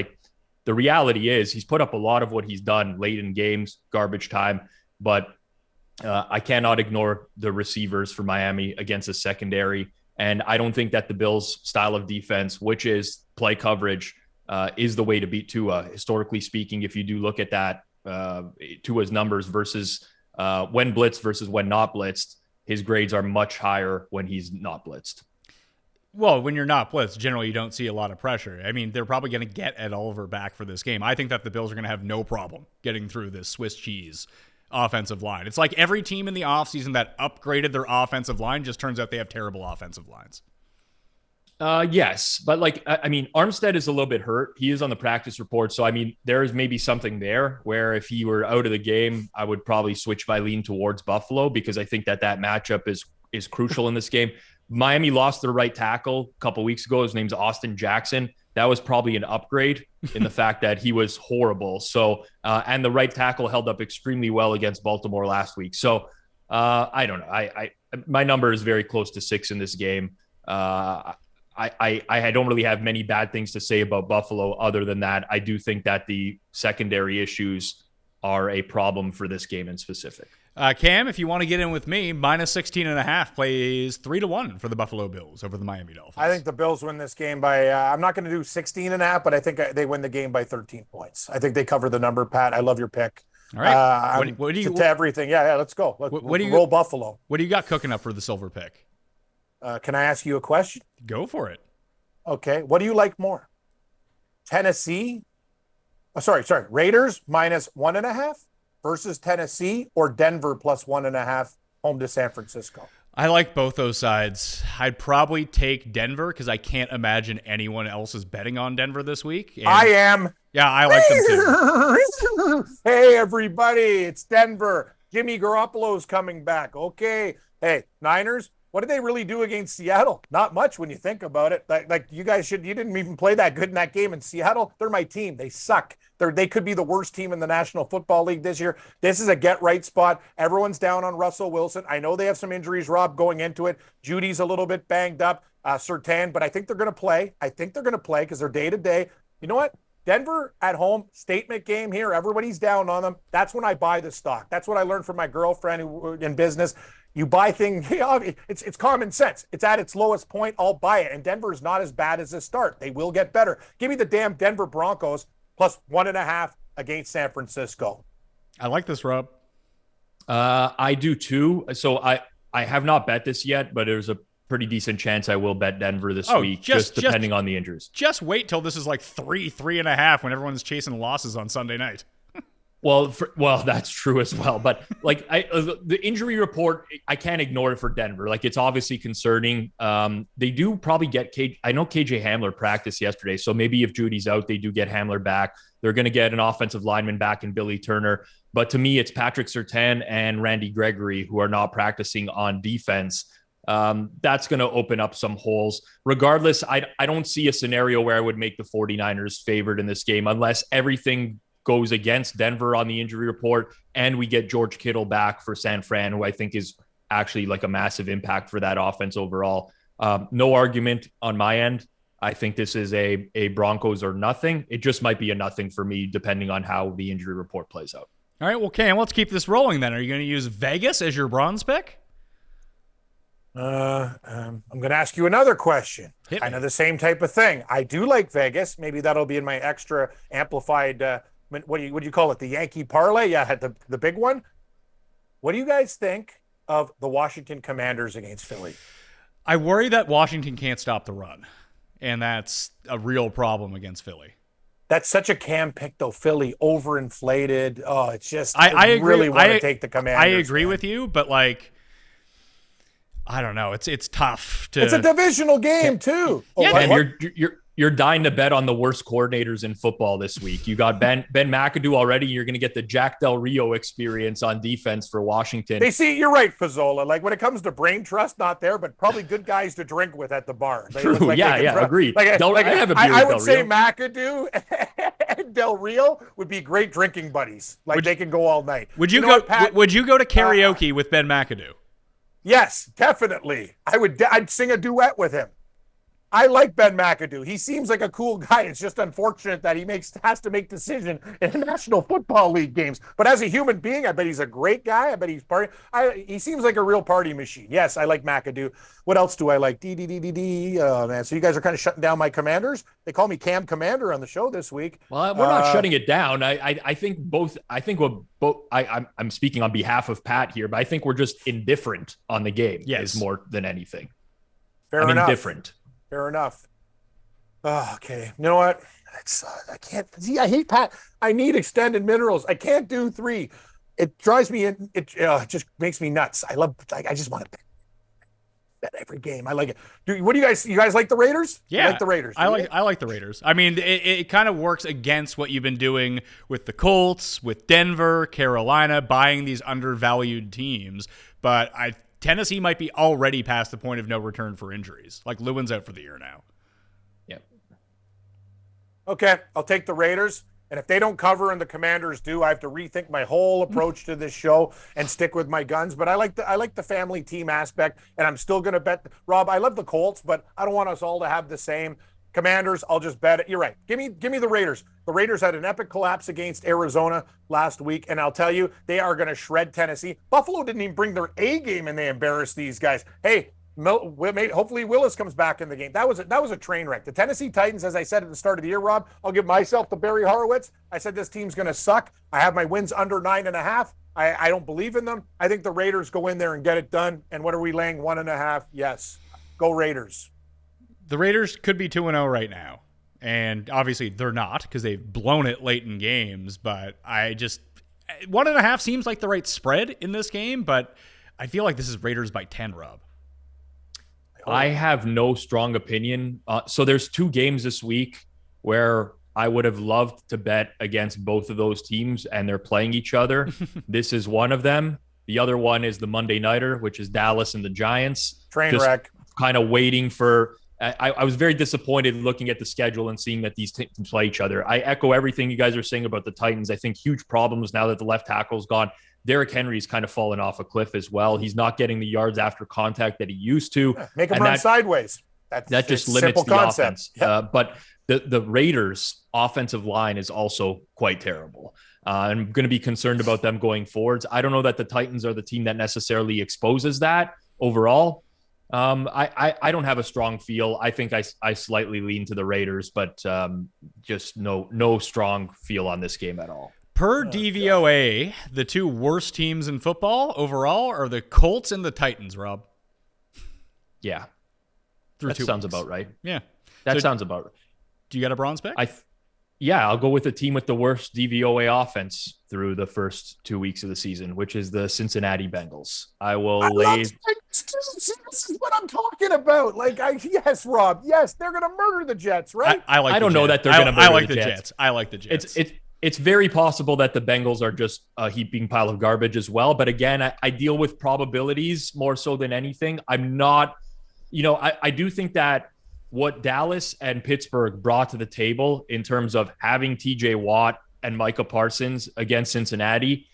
the reality is he's put up a lot of what he's done late in games, garbage time, but I cannot ignore the receivers for Miami against a secondary. And I don't think that the Bills' style of defense, which is play coverage, is the way to beat Tua. Historically speaking, if you do look at that, Tua's numbers versus when blitzed versus when not blitzed, his grades are much higher when he's not blitzed. Well, when you're not blitzed, generally you don't see a lot of pressure. I mean, they're probably going to get Ed Oliver back for this game. I think that the Bills are going to have no problem getting through this Swiss cheese offensive line. It's like every team in the offseason that upgraded their offensive line just turns out they have terrible offensive lines. Yes, but Armstead is a little bit hurt. He is on the practice report. So, there is maybe something there where if he were out of the game, I would probably switch my lean towards Buffalo, because I think that matchup is crucial in this game. Miami lost their right tackle a couple weeks ago. His name's Austin Jackson. That was probably an upgrade in the fact that he was horrible. So, and the right tackle held up extremely well against Baltimore last week. So, I don't know. My number is very close to 6 in this game. I don't really have many bad things to say about Buffalo other than that. I do think that the secondary issues are a problem for this game in specific. Cam, if you want to get in with me, minus 16.5 plays 3-1 for the Buffalo Bills over the Miami Dolphins. I think the Bills win this game by, I'm not going to do 16.5, but I think they win the game by 13 points. I think they cover the number, Pat. I love your pick. All right. What do you to everything? Yeah, let's go. What do you roll Buffalo? What do you got cooking up for the silver pick? Can I ask you a question? Go for it. Okay. What do you like more? Tennessee? Raiders minus 1.5 versus Tennessee, or Denver plus 1.5 home to San Francisco? I like both those sides. I'd probably take Denver because I can't imagine anyone else is betting on Denver this week. And I am. Yeah, I like them too. Hey, everybody, it's Denver. Jimmy Garoppolo's coming back. Okay. Hey, Niners, what did they really do against Seattle? Not much when you think about it. Like you didn't even play that good in that game in Seattle. They're my team. They suck. They could be the worst team in the National Football League this year. This is a get-right spot. Everyone's down on Russell Wilson. I know they have some injuries, Rob, going into it. Judy's a little bit banged up, Surtain, but I think they're going to play. I think they're going to play because they're day-to-day. You know what? Denver at home, statement game here. Everybody's down on them. That's when I buy the stock. That's what I learned from my girlfriend who in business. You buy things, it's common sense. It's at its lowest point. I'll buy it. And Denver is not as bad as this start. They will get better. Give me the damn Denver Broncos plus 1.5 against San Francisco. I like this, Rob. I do too. So I have not bet this yet, but there's a pretty decent chance I will bet Denver this week, just depending on the injuries. Just wait till this is like 3.5 when everyone's chasing losses on Sunday night. Well, that's true as well. But like the injury report, I can't ignore it for Denver. Like it's obviously concerning. They do probably get I know KJ Hamler practiced yesterday, so maybe if Judy's out, they do get Hamler back. They're going to get an offensive lineman back in Billy Turner. But to me, it's Patrick Surtain and Randy Gregory who are not practicing on defense. That's going to open up some holes. Regardless, I don't see a scenario where I would make the 49ers favored in this game unless everything goes against Denver on the injury report and we get George Kittle back for San Fran, who I think is actually like a massive impact for that offense overall. No argument on my end. I think this is a Broncos or nothing. It just might be a nothing for me depending on how the injury report plays out. All right, well, Cam, let's keep this rolling then. Are you going to use Vegas as your bronze pick? I'm going to ask you another question. Kind of the same type of thing. I do like Vegas. Maybe that'll be in my extra amplified what do you call it? The Yankee parlay? Yeah, the big one. What do you guys think of the Washington Commanders against Philly? I worry that Washington can't stop the run, and that's a real problem against Philly. That's such a Cam pick, though. Philly overinflated. Oh, it's just I agree. Really want to take the Commanders. I agree with you, but like, I don't know. It's tough to. It's a divisional game too. Yeah, and you're dying to bet on the worst coordinators in football this week. You got Ben McAdoo already. You're going to get the Jack Del Rio experience on defense for Washington. You're right, Pizzola. Like when it comes to brain trust, not there, but probably good guys to drink with at the bar. True. Like agreed. I have a beer I with would say McAdoo and Del Rio would be great drinking buddies. They can go all night. Would you go to karaoke with Ben McAdoo? Yes, definitely. I'd sing a duet with him. I like Ben McAdoo. He seems like a cool guy. It's just unfortunate that he has to make decisions in National Football League games. But as a human being, I bet he's a great guy. I bet he's he seems like a real party machine. Yes, I like McAdoo. What else do I like? Oh, man. So you guys are kind of shutting down my Commanders. They call me Cam Commander on the show this week. Well, we're not shutting it down. I think both. I think I'm speaking on behalf of Pat here, but I think we're just indifferent on the game. Yes. Is more than anything. Fair enough. Indifferent. Fair enough. Oh, okay. You know what? I can't. See, I hate Pat. I need extended minerals. I can't do 3. It drives me in. It just makes me nuts. I just want to bet every game. I like it. What do you guys like the Raiders? Yeah, I like the Raiders. I like the Raiders. I mean, it kind of works against what you've been doing with the Colts, with Denver, Carolina, buying these undervalued teams. But I Tennessee might be already past the point of no return for injuries. Like Lewin's out for the year now. Yep. Okay, I'll take the Raiders. And if they don't cover and the Commanders do, I have to rethink my whole approach to this show and stick with my guns. But I like the family team aspect, and I'm still going to bet. Rob, I love the Colts, but I don't want us all to have the same. Commanders, I'll just bet it. You're right. Give me the Raiders. The Raiders had an epic collapse against Arizona last week, and I'll tell you, they are going to shred Tennessee. Buffalo didn't even bring their A game, and they embarrassed these guys. Hey, hopefully Willis comes back in the game. That was a train wreck. The Tennessee Titans, as I said at the start of the year, Rob, I'll give myself to Barry Horowitz. I said this team's going to suck. I have my wins under 9.5. I don't believe in them. I think the Raiders go in there and get it done. And what are we laying? 1.5? Yes. Go Raiders. The Raiders could be 2-0 right now. And obviously they're not because they've blown it late in games. But 1.5 seems like the right spread in this game. But I feel like this is Raiders by 10, Rob. I have no strong opinion. So there's 2 games this week where I would have loved to bet against both of those teams, and they're playing each other. This is one of them. The other one is the Monday Nighter, which is Dallas and the Giants. Train wreck. Kind of waiting for I was very disappointed looking at the schedule and seeing that these teams play each other. I echo everything you guys are saying about the Titans. I think huge problems now that the left tackle's gone. Derrick Henry's kind of fallen off a cliff as well. He's not getting the yards after contact that he used to. Make him run sideways. That just limits the offense. But the Raiders' offensive line is also quite terrible. I'm going to be concerned about them going forwards. I don't know that the Titans are the team that necessarily exposes that overall. I don't have a strong feel. I think I slightly lean to the Raiders, but just no strong feel on this game at all. Per DVOA, the 2 worst teams in football overall are the Colts and the Titans, Rob. Yeah. That sounds about right. Yeah. That sounds about right. Do you got a bronze pick? I'll go with the team with the worst DVOA offense through the first 2 weeks of the season, which is the Cincinnati Bengals. This is what I'm talking about. Yes, Rob. Yes, they're going to murder the Jets, right? I don't know that they're going to murder the Jets. I like the Jets. It's very possible that the Bengals are just a heaping pile of garbage as well. But again, I deal with probabilities more so than anything. I'm not, I do think that what Dallas and Pittsburgh brought to the table in terms of having TJ Watt and Micah Parsons against Cincinnati,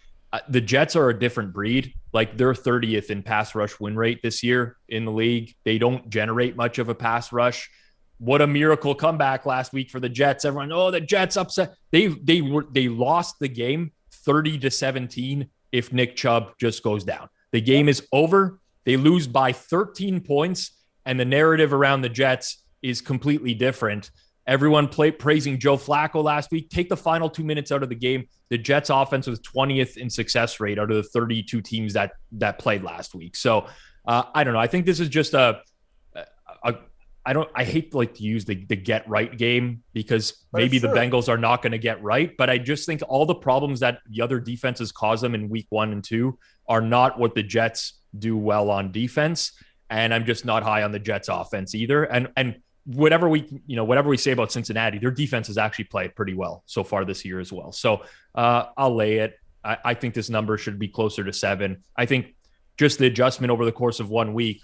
the Jets are a different breed. Like they're 30th in pass rush win rate this year in the league. They don't generate much of a pass rush. What a miracle comeback last week for the Jets. Everyone, the Jets upset. They lost the game 30-17 if Nick Chubb just goes down. The game is over. They lose by 13 points, and the narrative around the Jets is completely different. Everyone praising Joe Flacco last week. Take the final 2 minutes out of the game. The Jets offense was 20th in success rate out of the 32 teams that played last week. So I don't know. I think this is just I hate to use the get right game because maybe the Bengals are not going to get right, but I just think all the problems that the other defenses cause them in week 1 and 2 are not what the Jets do well on defense. And I'm just not high on the Jets offense either. And whatever we say about Cincinnati, their defense has actually played pretty well so far this year as well. So I'll lay it. I think this number should be closer to 7. I think just the adjustment over the course of 1 week.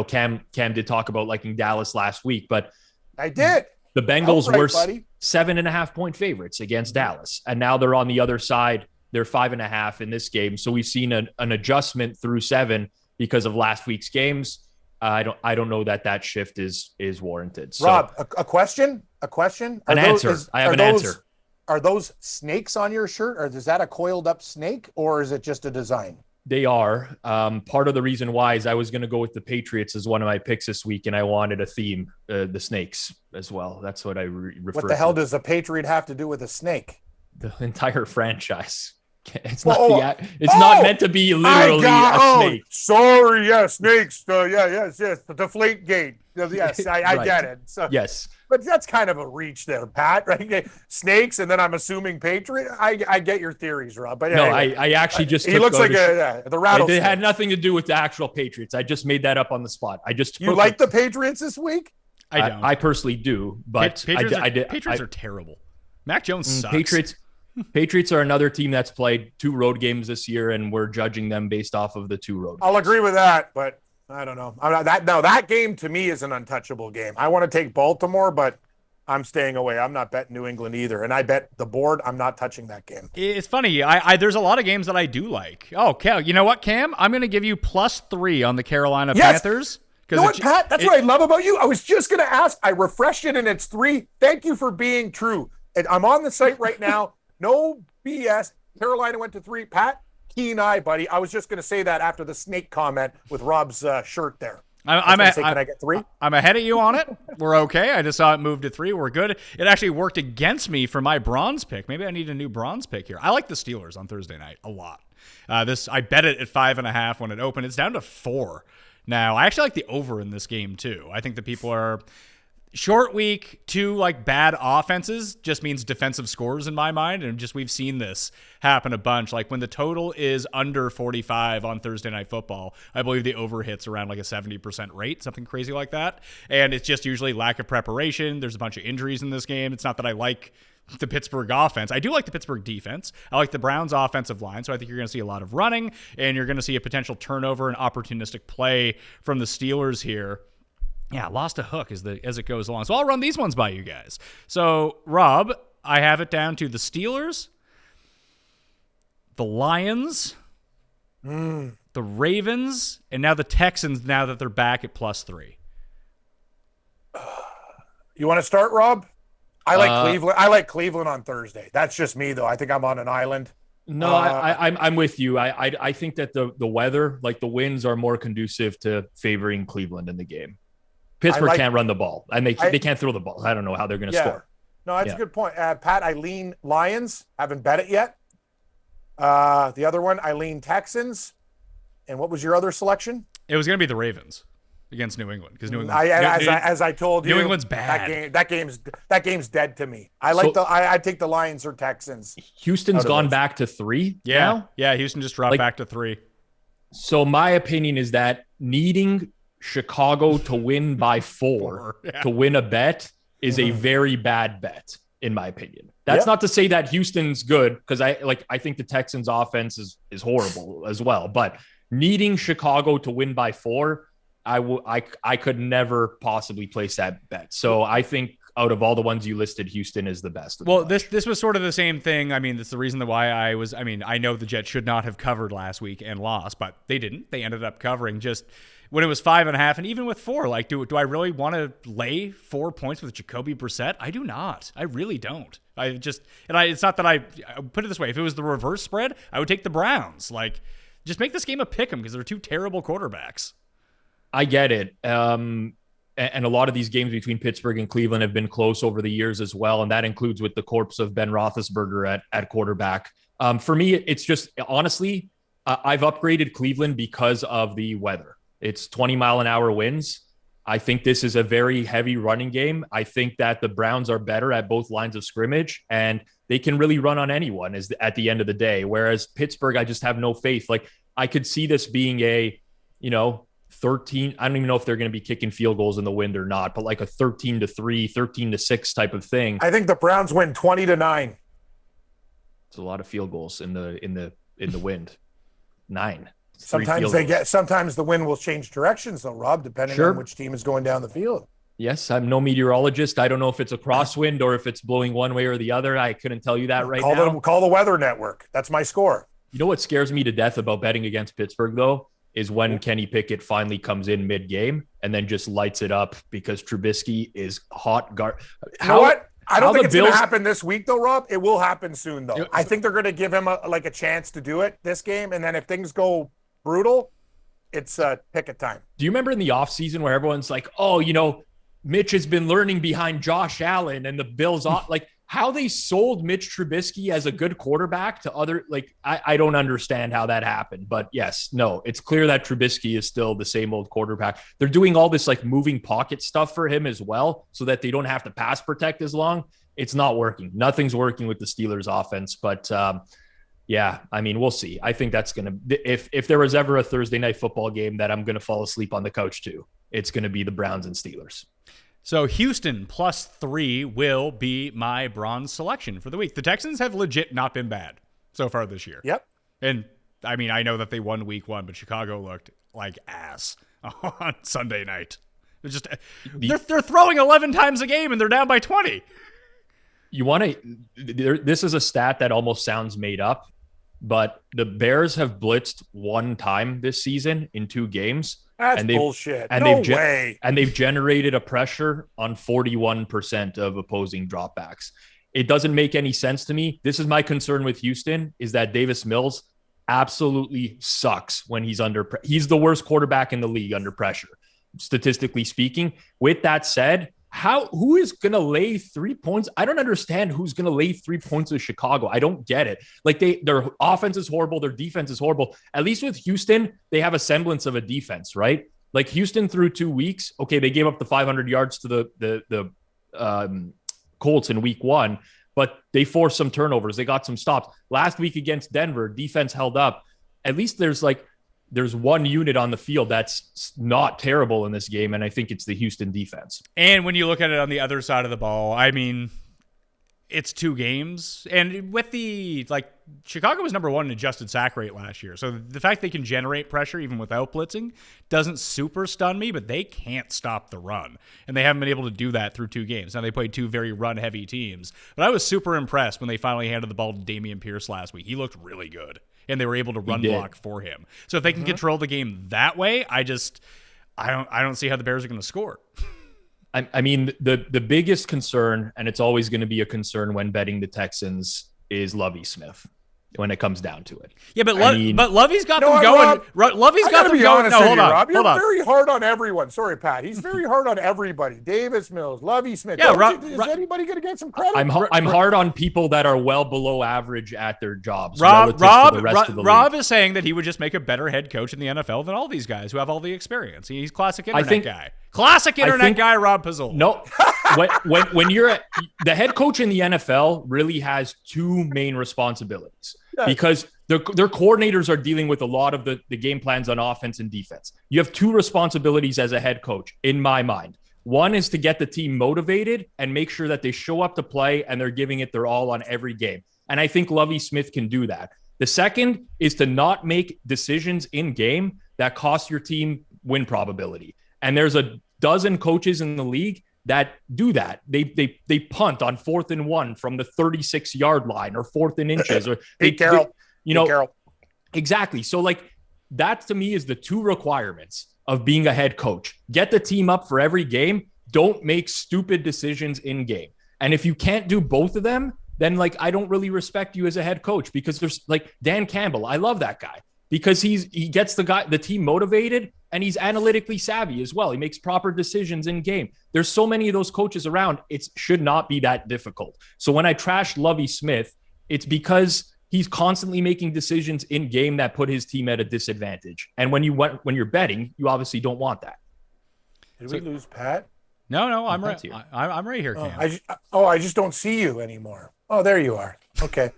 Cam did talk about liking Dallas last week, but I did. The Bengals were 7.5 point favorites against Dallas, and now they're on the other side. They're 5.5 in this game. So we've seen an adjustment through 7 because of last week's games. I don't know that shift is warranted. So, Rob, a question. An answer. I have an answer. Are those snakes on your shirt, or is that a coiled up snake, or is it just a design? They are. Part of the reason why is I was going to go with the Patriots as one of my picks this week, and I wanted a theme, the snakes as well. That's what I refer to. What the hell does a Patriot have to do with a snake? The entire franchise. It's not not meant to be literally a snake. Sorry, yeah, snakes. Yes, the deflate gate. Yes, I Right. get it. So, Yes. but that's kind of a reach there, Pat. Right? Snakes, and then I'm assuming Patriot. I get your theories, Rob. But No, anyway, I actually just he looks like the rattlesnake. It had nothing to do with the actual Patriots. I just made that up on the spot. You like the Patriots this week? I don't. I personally do, but Patriots are terrible. Mac Jones sucks. Patriots are another team that's played 2 road games this year, and we're judging them based off of the 2 road games. I'll agree with that, but I don't know. That game to me is an untouchable game. I want to take Baltimore, but I'm staying away. I'm not betting New England either. And I bet the board, I'm not touching that game. It's funny. There's a lot of games that I do like. Oh, Cal, you know what, Cam? I'm going to give you +3 on the Carolina Panthers. You know what, Pat? That's what I love about you. I was just going to ask. I refreshed it, and it's 3. Thank you for being true. And I'm on the site right now. No BS. Carolina went to 3. Pat, keen eye, buddy. I was just going to say that after the snake comment with Rob's shirt there. Can I get 3? I'm ahead of you on it. We're okay. I just saw it move to 3. We're good. It actually worked against me for my bronze pick. Maybe I need a new bronze pick here. I like the Steelers on Thursday night a lot. I bet it at 5.5 when it opened. It's down to 4 now. I actually like the over in this game too. I think the people are short week. 2 like bad offenses just means defensive scores in my mind, and just we've seen this happen a bunch. Like when the total is under 45 on Thursday Night Football, I believe the over hits around like a 70% rate, something crazy like that. And it's just usually lack of preparation. There's a bunch of injuries in this game. It's not that I like the Pittsburgh offense. I do like the Pittsburgh defense. I like the Browns offensive line. So I think you're going to see a lot of running, and you're going to see a potential turnover and opportunistic play from the Steelers here. Yeah, lost a hook as it goes along. So I'll run these ones by you guys. So, Rob, I have it down to the Steelers, the Lions, the Ravens, and now the Texans now that they're back at +3. You want to start, Rob? I like Cleveland. I like Cleveland on Thursday. That's just me, though. I think I'm on an island. No, I'm with you. I think that the weather, like the winds, are more conducive to favoring Cleveland in the game. Pittsburgh can't run the ball, and they can't throw the ball. I don't know how they're going to score. No, that's a good point. Pat, I lean Lions. Haven't bet it yet. The other one, I lean Texans. And what was your other selection? It was going to be the Ravens against New England, because New England, as I told you, New England's bad. That game's dead to me. I take the Lions or Texans. Houston's gone back to 3. Yeah, Houston just dropped back to 3. So my opinion is that needing Chicago to win by 4 to win a bet is a very bad bet, in my opinion. That's not to say that Houston's good, because I think the Texans offense is horrible as well. But needing Chicago to win by 4, I could never possibly place that bet. So I think out of all the ones you listed, Houston is the best. Well, this was sort of the same thing. I mean, that's the reason why I know the Jets should not have covered last week and lost, but they didn't. They ended up covering just when it was 5.5, and even with 4. Like, do I really want to lay 4 points with Jacoby Brissett? I do not. I really don't. It's not that I put it this way. If it was the reverse spread, I would take the Browns. Like, just make this game a pick 'em, because they're 2 terrible quarterbacks. I get it. And a lot of these games between Pittsburgh and Cleveland have been close over the years as well. And that includes with the corpse of Ben Roethlisberger at quarterback. For me, it's just, honestly, I've upgraded Cleveland because of the weather. It's 20-mile-an-hour winds. I think this is a very heavy running game. I think that the Browns are better at both lines of scrimmage, and they can really run on anyone at the end of the day. Whereas Pittsburgh, I just have no faith. Like, I could see this being a, 13. I don't even know if they're going to be kicking field goals in the wind or not, but like a 13-3, 13-6 type of thing. I think the Browns win 20-9. It's a lot of field goals in the wind. 9. Sometimes the wind will change directions, though, Rob, depending on which team is going down the field. Yes, I'm no meteorologist. I don't know if it's a crosswind or if it's blowing one way or the other. I couldn't tell you that now. Call the Weather Network. That's my score. You know what scares me to death about betting against Pittsburgh, though, is when Kenny Pickett finally comes in mid-game and then just lights it up, because Trubisky is hot. You know what? I don't think it's going to happen this week, though, Rob. It will happen soon, though. I think they're going to give him a chance to do it this game, and then if things go brutal, it's Pickett time. Do you remember in the offseason where everyone's like, oh, Mitch has been learning behind Josh Allen and the Bills like how they sold Mitch Trubisky as a good quarterback to other, I don't understand how that happened. But yes, no, it's clear that Trubisky is still the same old quarterback. They're doing all this moving pocket stuff for him as well, so that they don't have to pass protect as long. It's not working. Nothing's working with the Steelers offense, but yeah, I mean, we'll see. I think that's going to, if there was ever a Thursday night football game that I'm going to fall asleep on the couch to, it's going to be the Browns and Steelers. So Houston +3 will be my bronze selection for the week. The Texans have legit not been bad so far this year. Yep. And I mean, I know that they won week 1, but Chicago looked like ass on Sunday night. It's just they're throwing 11 times a game and they're down by 20. You want to? This is a stat that almost sounds made up, but the Bears have blitzed 1 time this season in 2 games. That's bullshit. And they've generated a pressure on 41% of opposing dropbacks. It doesn't make any sense to me. This is my concern with Houston, is that Davis Mills absolutely sucks when he's under. He's the worst quarterback in the league under pressure, statistically speaking. With that said, who is going to lay 3 points? I don't understand who's going to lay 3 points with Chicago. I don't get it. Like their offense is horrible. Their defense is horrible. At least with Houston, they have a semblance of a defense, right? Like Houston through 2 weeks. Okay. They gave up the 500 yards to the Colts in week 1, but they forced some turnovers. They got some stops. Last week against Denver, defense held up. At least there's one unit on the field that's not terrible in this game, and I think it's the Houston defense. And when you look at it on the other side of the ball, I mean, it's 2 games. And with Chicago was number 1 in adjusted sack rate last year. So the fact they can generate pressure even without blitzing doesn't super stun me, but they can't stop the run. And they haven't been able to do that through 2 games. Now they played 2 very run-heavy teams. But I was super impressed when they finally handed the ball to Dameon Pierce last week. He looked really good. And they were able to run block for him. So if they can control the game that way, I don't see how the Bears are going to score. I mean, the biggest concern, and it's always going to be a concern when betting the Texans, is Lovie Smith when it comes down to it. Yeah, but Lovey's got them going. Lovey's got them going. No, hold on. Rob, you're very hard on everyone. Sorry, Pat. He's very hard on everybody. Davis Mills, Lovie Smith. Yeah, is anybody going to get some credit? I'm hard on people that are well below average at their jobs. Rob is saying that he would just make a better head coach in the NFL than all these guys who have all the experience. He's classic internet guy. Classic internet guy, Rob Pizzola. No, when you're the head coach in the NFL, really has 2 main responsibilities. Because their coordinators are dealing with a lot of the game plans on offense and defense. You have 2 responsibilities as a head coach, in my mind. One is to get the team motivated and make sure that they show up to play and they're giving it their all on every game. And I think Lovie Smith can do that. The second is to not make decisions in game that cost your team win probability. And there's a dozen coaches in the league that do that. They punt on 4th and 1 from the 36-yard line or 4th and inches. Or Carroll. Exactly. So that to me is the 2 requirements of being a head coach. Get the team up for every game. Don't make stupid decisions in game. And if you can't do both of them, then I don't really respect you as a head coach, because there's Dan Campbell. I love that guy because he gets the team motivated. And he's analytically savvy as well. He makes proper decisions in game. There's so many of those coaches around. It should not be that difficult. So when I trash Lovie Smith, it's because he's constantly making decisions in game that put his team at a disadvantage. And when you're betting, you obviously don't want that. Did we lose Pat? No, I'm right. I'm right here, Cam. I just don't see you anymore. Oh, there you are. Okay.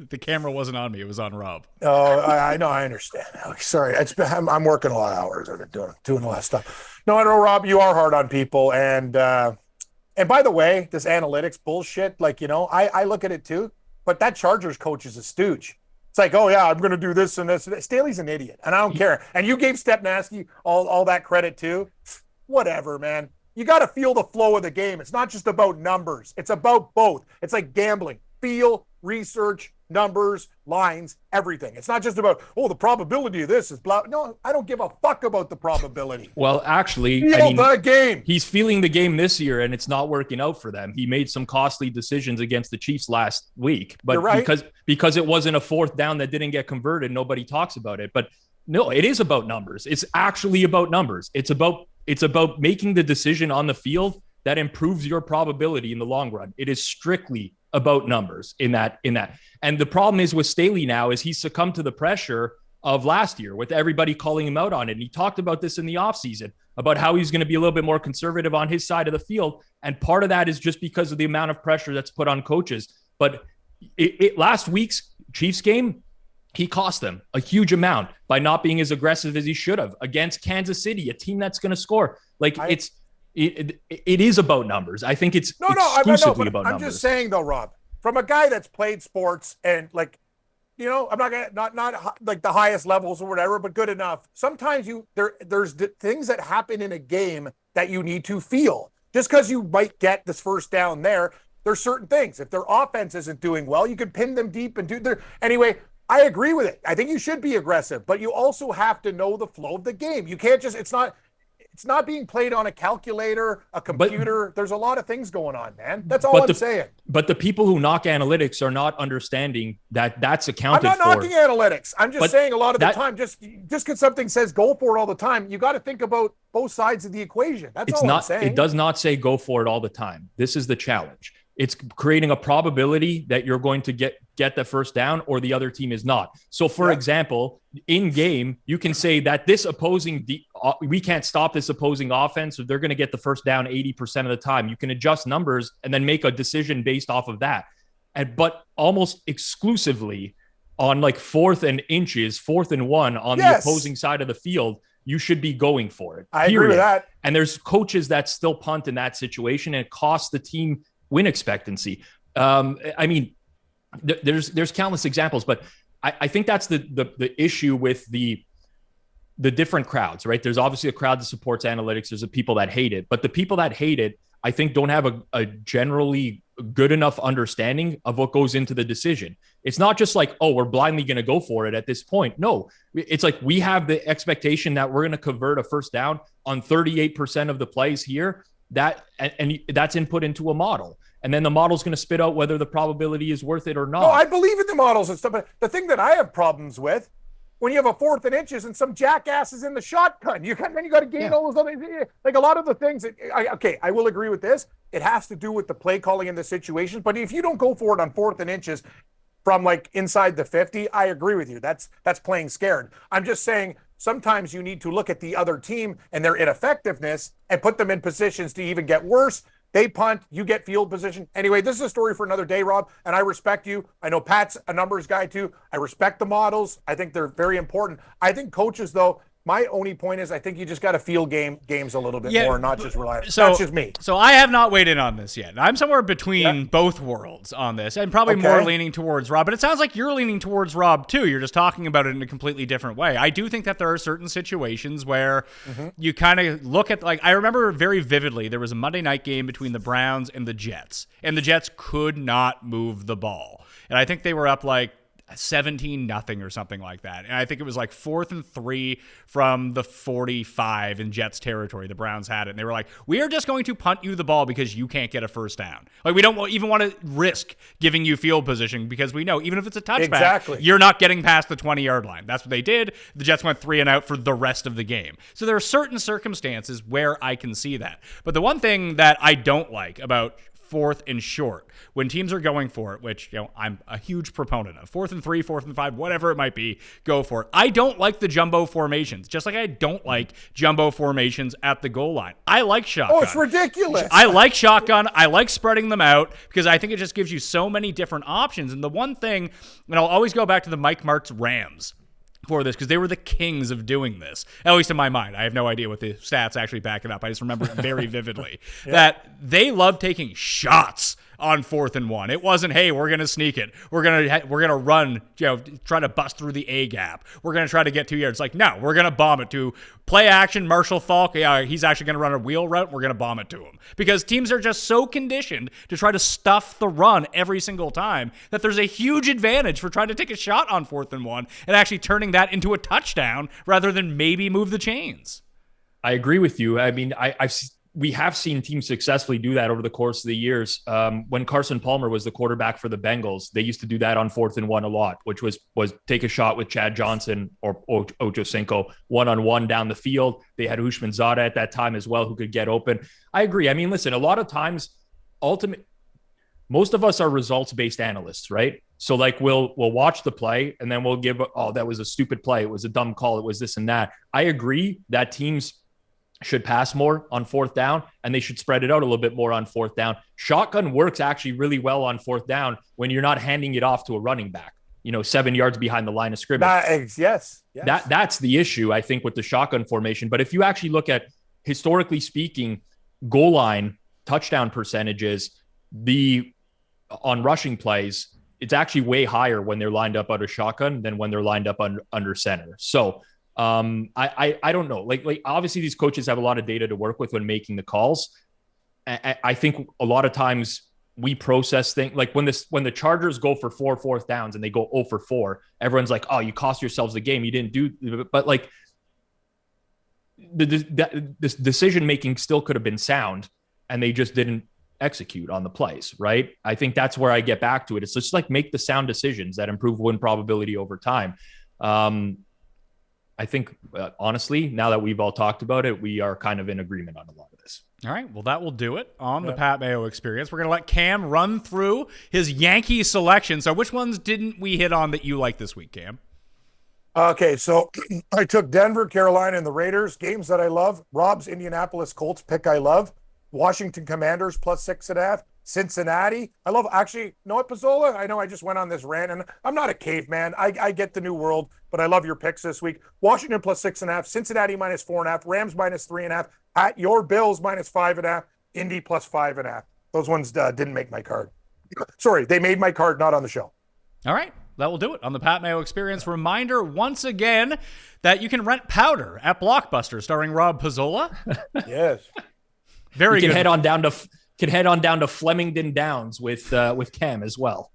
The camera wasn't on me; it was on Rob. Oh, I know. I understand. Sorry, I'm working a lot of hours. I've been doing a lot of stuff. No, I know, Rob. You are hard on people, and by the way, this analytics bullshit. I look at it too. But that Chargers coach is a stooge. It's oh yeah, I'm going to do this and this. Staley's an idiot, and I don't care. And you gave Stepnasty all that credit too. Whatever, man. You got to feel the flow of the game. It's not just about numbers. It's about both. It's like gambling. Feel, research, numbers, lines, everything. It's not just about, the probability of this is blah. No, I don't give a fuck about the probability. Well, actually, the game. He's feeling the game this year, and it's not working out for them. He made some costly decisions against the Chiefs last week, but right. because it wasn't a 4th down that didn't get converted, nobody talks about it. But no, it is about numbers. It's actually about numbers. It's about making the decision on the field that improves your probability in the long run. It is strictly about numbers in that. And the problem is with Staley now is he's succumbed to the pressure of last year with everybody calling him out on it. And he talked about this in the offseason about how he's going to be a little bit more conservative on his side of the field. And part of that is just because of the amount of pressure that's put on coaches. But last week's Chiefs game, he cost them a huge amount by not being as aggressive as he should have against Kansas City, a team that's going to score. it is about numbers. I think it's exclusively about numbers. I'm just saying though, Rob, from a guy that's played sports and like, I'm not gonna not like the highest levels or whatever, but good enough. Sometimes there's things that happen in a game that you need to feel. Just because you might get this first down there's certain things. If their offense isn't doing well, you can pin them deep and do their anyway. I agree with it. I think you should be aggressive, but you also have to know the flow of the game. You can't just it's not being played on a calculator, a computer. There's a lot of things going on, man. That's all I'm saying. But the people who knock analytics are not understanding that that's accounted for. I'm not knocking analytics. I'm just saying a lot of the time, just because something says go for it all the time, you got to think about both sides of the equation. That's all I'm saying. It does not say go for it all the time. This is the challenge. It's creating a probability that you're going to get the first down or the other team is not. So, for example, in game, you can say that we can't stop this opposing offense, so they're going to get the first down 80% of the time. You can adjust numbers and then make a decision based off of that. But almost exclusively on like 4th and inches, 4th and 1 on the opposing side of the field, you should be going for it. I agree with that. And there's coaches that still punt in that situation, and it costs the team win expectancy. I mean, there's countless examples, but I think that's the issue with the different crowds, right? There's obviously a crowd that supports analytics. There's the people that hate it, but the people that hate it, I think, don't have a generally good enough understanding of what goes into the decision. It's not just like, oh, we're blindly going to go for it at this point. No, it's like we have the expectation that we're going to convert a first down on 38% of the plays here. And that's input into a model. And then the model's going to spit out whether the probability is worth it or not. No, I believe in the models and stuff. But the thing that I have problems with, when you have a 4th and inches and some jackass is in the shotgun, then you got to gain all those other, like a lot of the things. I will agree with this. It has to do with the play calling in the situations. But if you don't go for it on 4th and inches from like inside the 50, I agree with you. That's playing scared. I'm just saying sometimes you need to look at the other team and their ineffectiveness and put them in positions to even get worse. They punt, you get field position. Anyway, this is a story for another day, Rob, and I respect you. I know Pat's a numbers guy too. I respect the models. I think they're very important. I think coaches, though, my only point is I think you just got to feel games a little bit more, not just rely. That's just me. So I have not weighed in on this yet. I'm somewhere between both worlds on this, and probably more leaning towards Rob. But it sounds like you're leaning towards Rob too. You're just talking about it in a completely different way. I do think that there are certain situations where you kind of look at, like, I remember very vividly there was a Monday night game between the Browns and the Jets, and the Jets could not move the ball, and I think they were up like 17-0 or something like that. And I think it was like 4th and 3 from the 45 in Jets territory. The Browns had it. And they were like, we are just going to punt you the ball because you can't get a first down. Like, we don't even want to risk giving you field position because we know even if it's a touchback, you're not getting past the 20-yard line. That's what they did. The Jets went 3 and out for the rest of the game. So there are certain circumstances where I can see that. But the one thing that I don't like about 4th and short, when teams are going for it, which, I'm a huge proponent of, 4th and 3, 4th and 5, whatever it might be, go for it. I don't like the jumbo formations, just like I don't like jumbo formations at the goal line. I like shotgun. Oh, it's ridiculous. I like shotgun. I like spreading them out because I think it just gives you so many different options. And the one thing, and I'll always go back to the Mike Martz Rams for this because they were the kings of doing this, at least in my mind. I have no idea what the stats actually back it up. I just remember it very vividly that they love taking shots on 4th and 1. It wasn't, hey, we're going to sneak it. We're going to run, try to bust through the A gap. We're going to try to get 2 yards. Like, no, we're going to bomb it to play action. Marshall Faulk, he's actually going to run a wheel route. We're going to bomb it to him because teams are just so conditioned to try to stuff the run every single time that there's a huge advantage for trying to take a shot on 4th and 1 and actually turning that into a touchdown rather than maybe move the chains. I agree with you. I mean, we have seen teams successfully do that over the course of the years. When Carson Palmer was the quarterback for the Bengals, they used to do that on 4th and 1 a lot, which was take a shot with Chad Johnson or Ocho Cinco one-on-one down the field. They had Ushman Zada at that time as well, who could get open. I agree. I mean, listen, a lot of times, most of us are results-based analysts, right? So like we'll watch the play and then we'll give, that was a stupid play. It was a dumb call. It was this and that. I agree that teams should pass more on 4th down and they should spread it out a little bit more on 4th down. Shotgun works actually really well on 4th down when you're not handing it off to a running back, 7 yards behind the line of scrimmage. Yes. That's the issue, I think, with the shotgun formation. But if you actually look at, historically speaking, goal line touchdown percentages, on rushing plays, it's actually way higher when they're lined up under shotgun than when they're lined up under center. So I don't know. Like obviously these coaches have a lot of data to work with when making the calls. I think a lot of times we process things like when the Chargers go for 4 fourth downs and they go 0 for 4, everyone's like, oh, you cost yourselves the game. You didn't do, but like this decision making still could have been sound, and they just didn't execute on the plays, right? I think that's where I get back to it. It's just like make the sound decisions that improve win probability over time. I think, honestly, now that we've all talked about it, we are kind of in agreement on a lot of this. All right, well, that will do it on the Pat Mayo Experience. We're going to let Cam run through his Yankee selection. So which ones didn't we hit on that you like this week, Cam? Okay, so I took Denver, Carolina, and the Raiders, games that I love. Rob's Indianapolis Colts pick I love. Washington Commanders +6.5. Cincinnati. I love, actually, know what, Pizzola? I know I just went on this rant, and I'm not a caveman. I get the new world, but I love your picks this week. Washington +6.5. Cincinnati -4.5. Rams -3.5. At your Bills -5.5. Indy +5.5. Those ones didn't make my card. Sorry, they made my card, not on the show. All right. That will do it on the Pat Mayo Experience. Reminder once again that you can rent Powder at Blockbuster starring Rob Pizzola. Yes. Very you good. Head on down to Flemington Downs with Cam as well.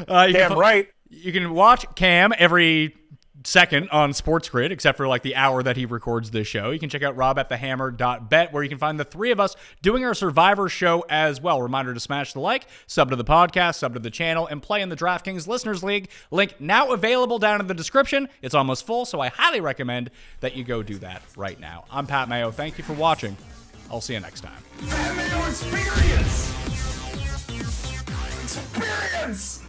Damn right. You can watch Cam every second on Sports Grid, except for like the hour that he records this show. You can check out robAtTheHammer.bet, where you can find the three of us doing our Survivor show as well. Reminder to smash the like, sub to the podcast, sub to the channel, and play in the DraftKings Listeners League. Link now available down in the description. It's almost full, so I highly recommend that you go do that right now. I'm Pat Mayo. Thank you for watching. I'll see you next time. Pat Mayo Experience! Experience!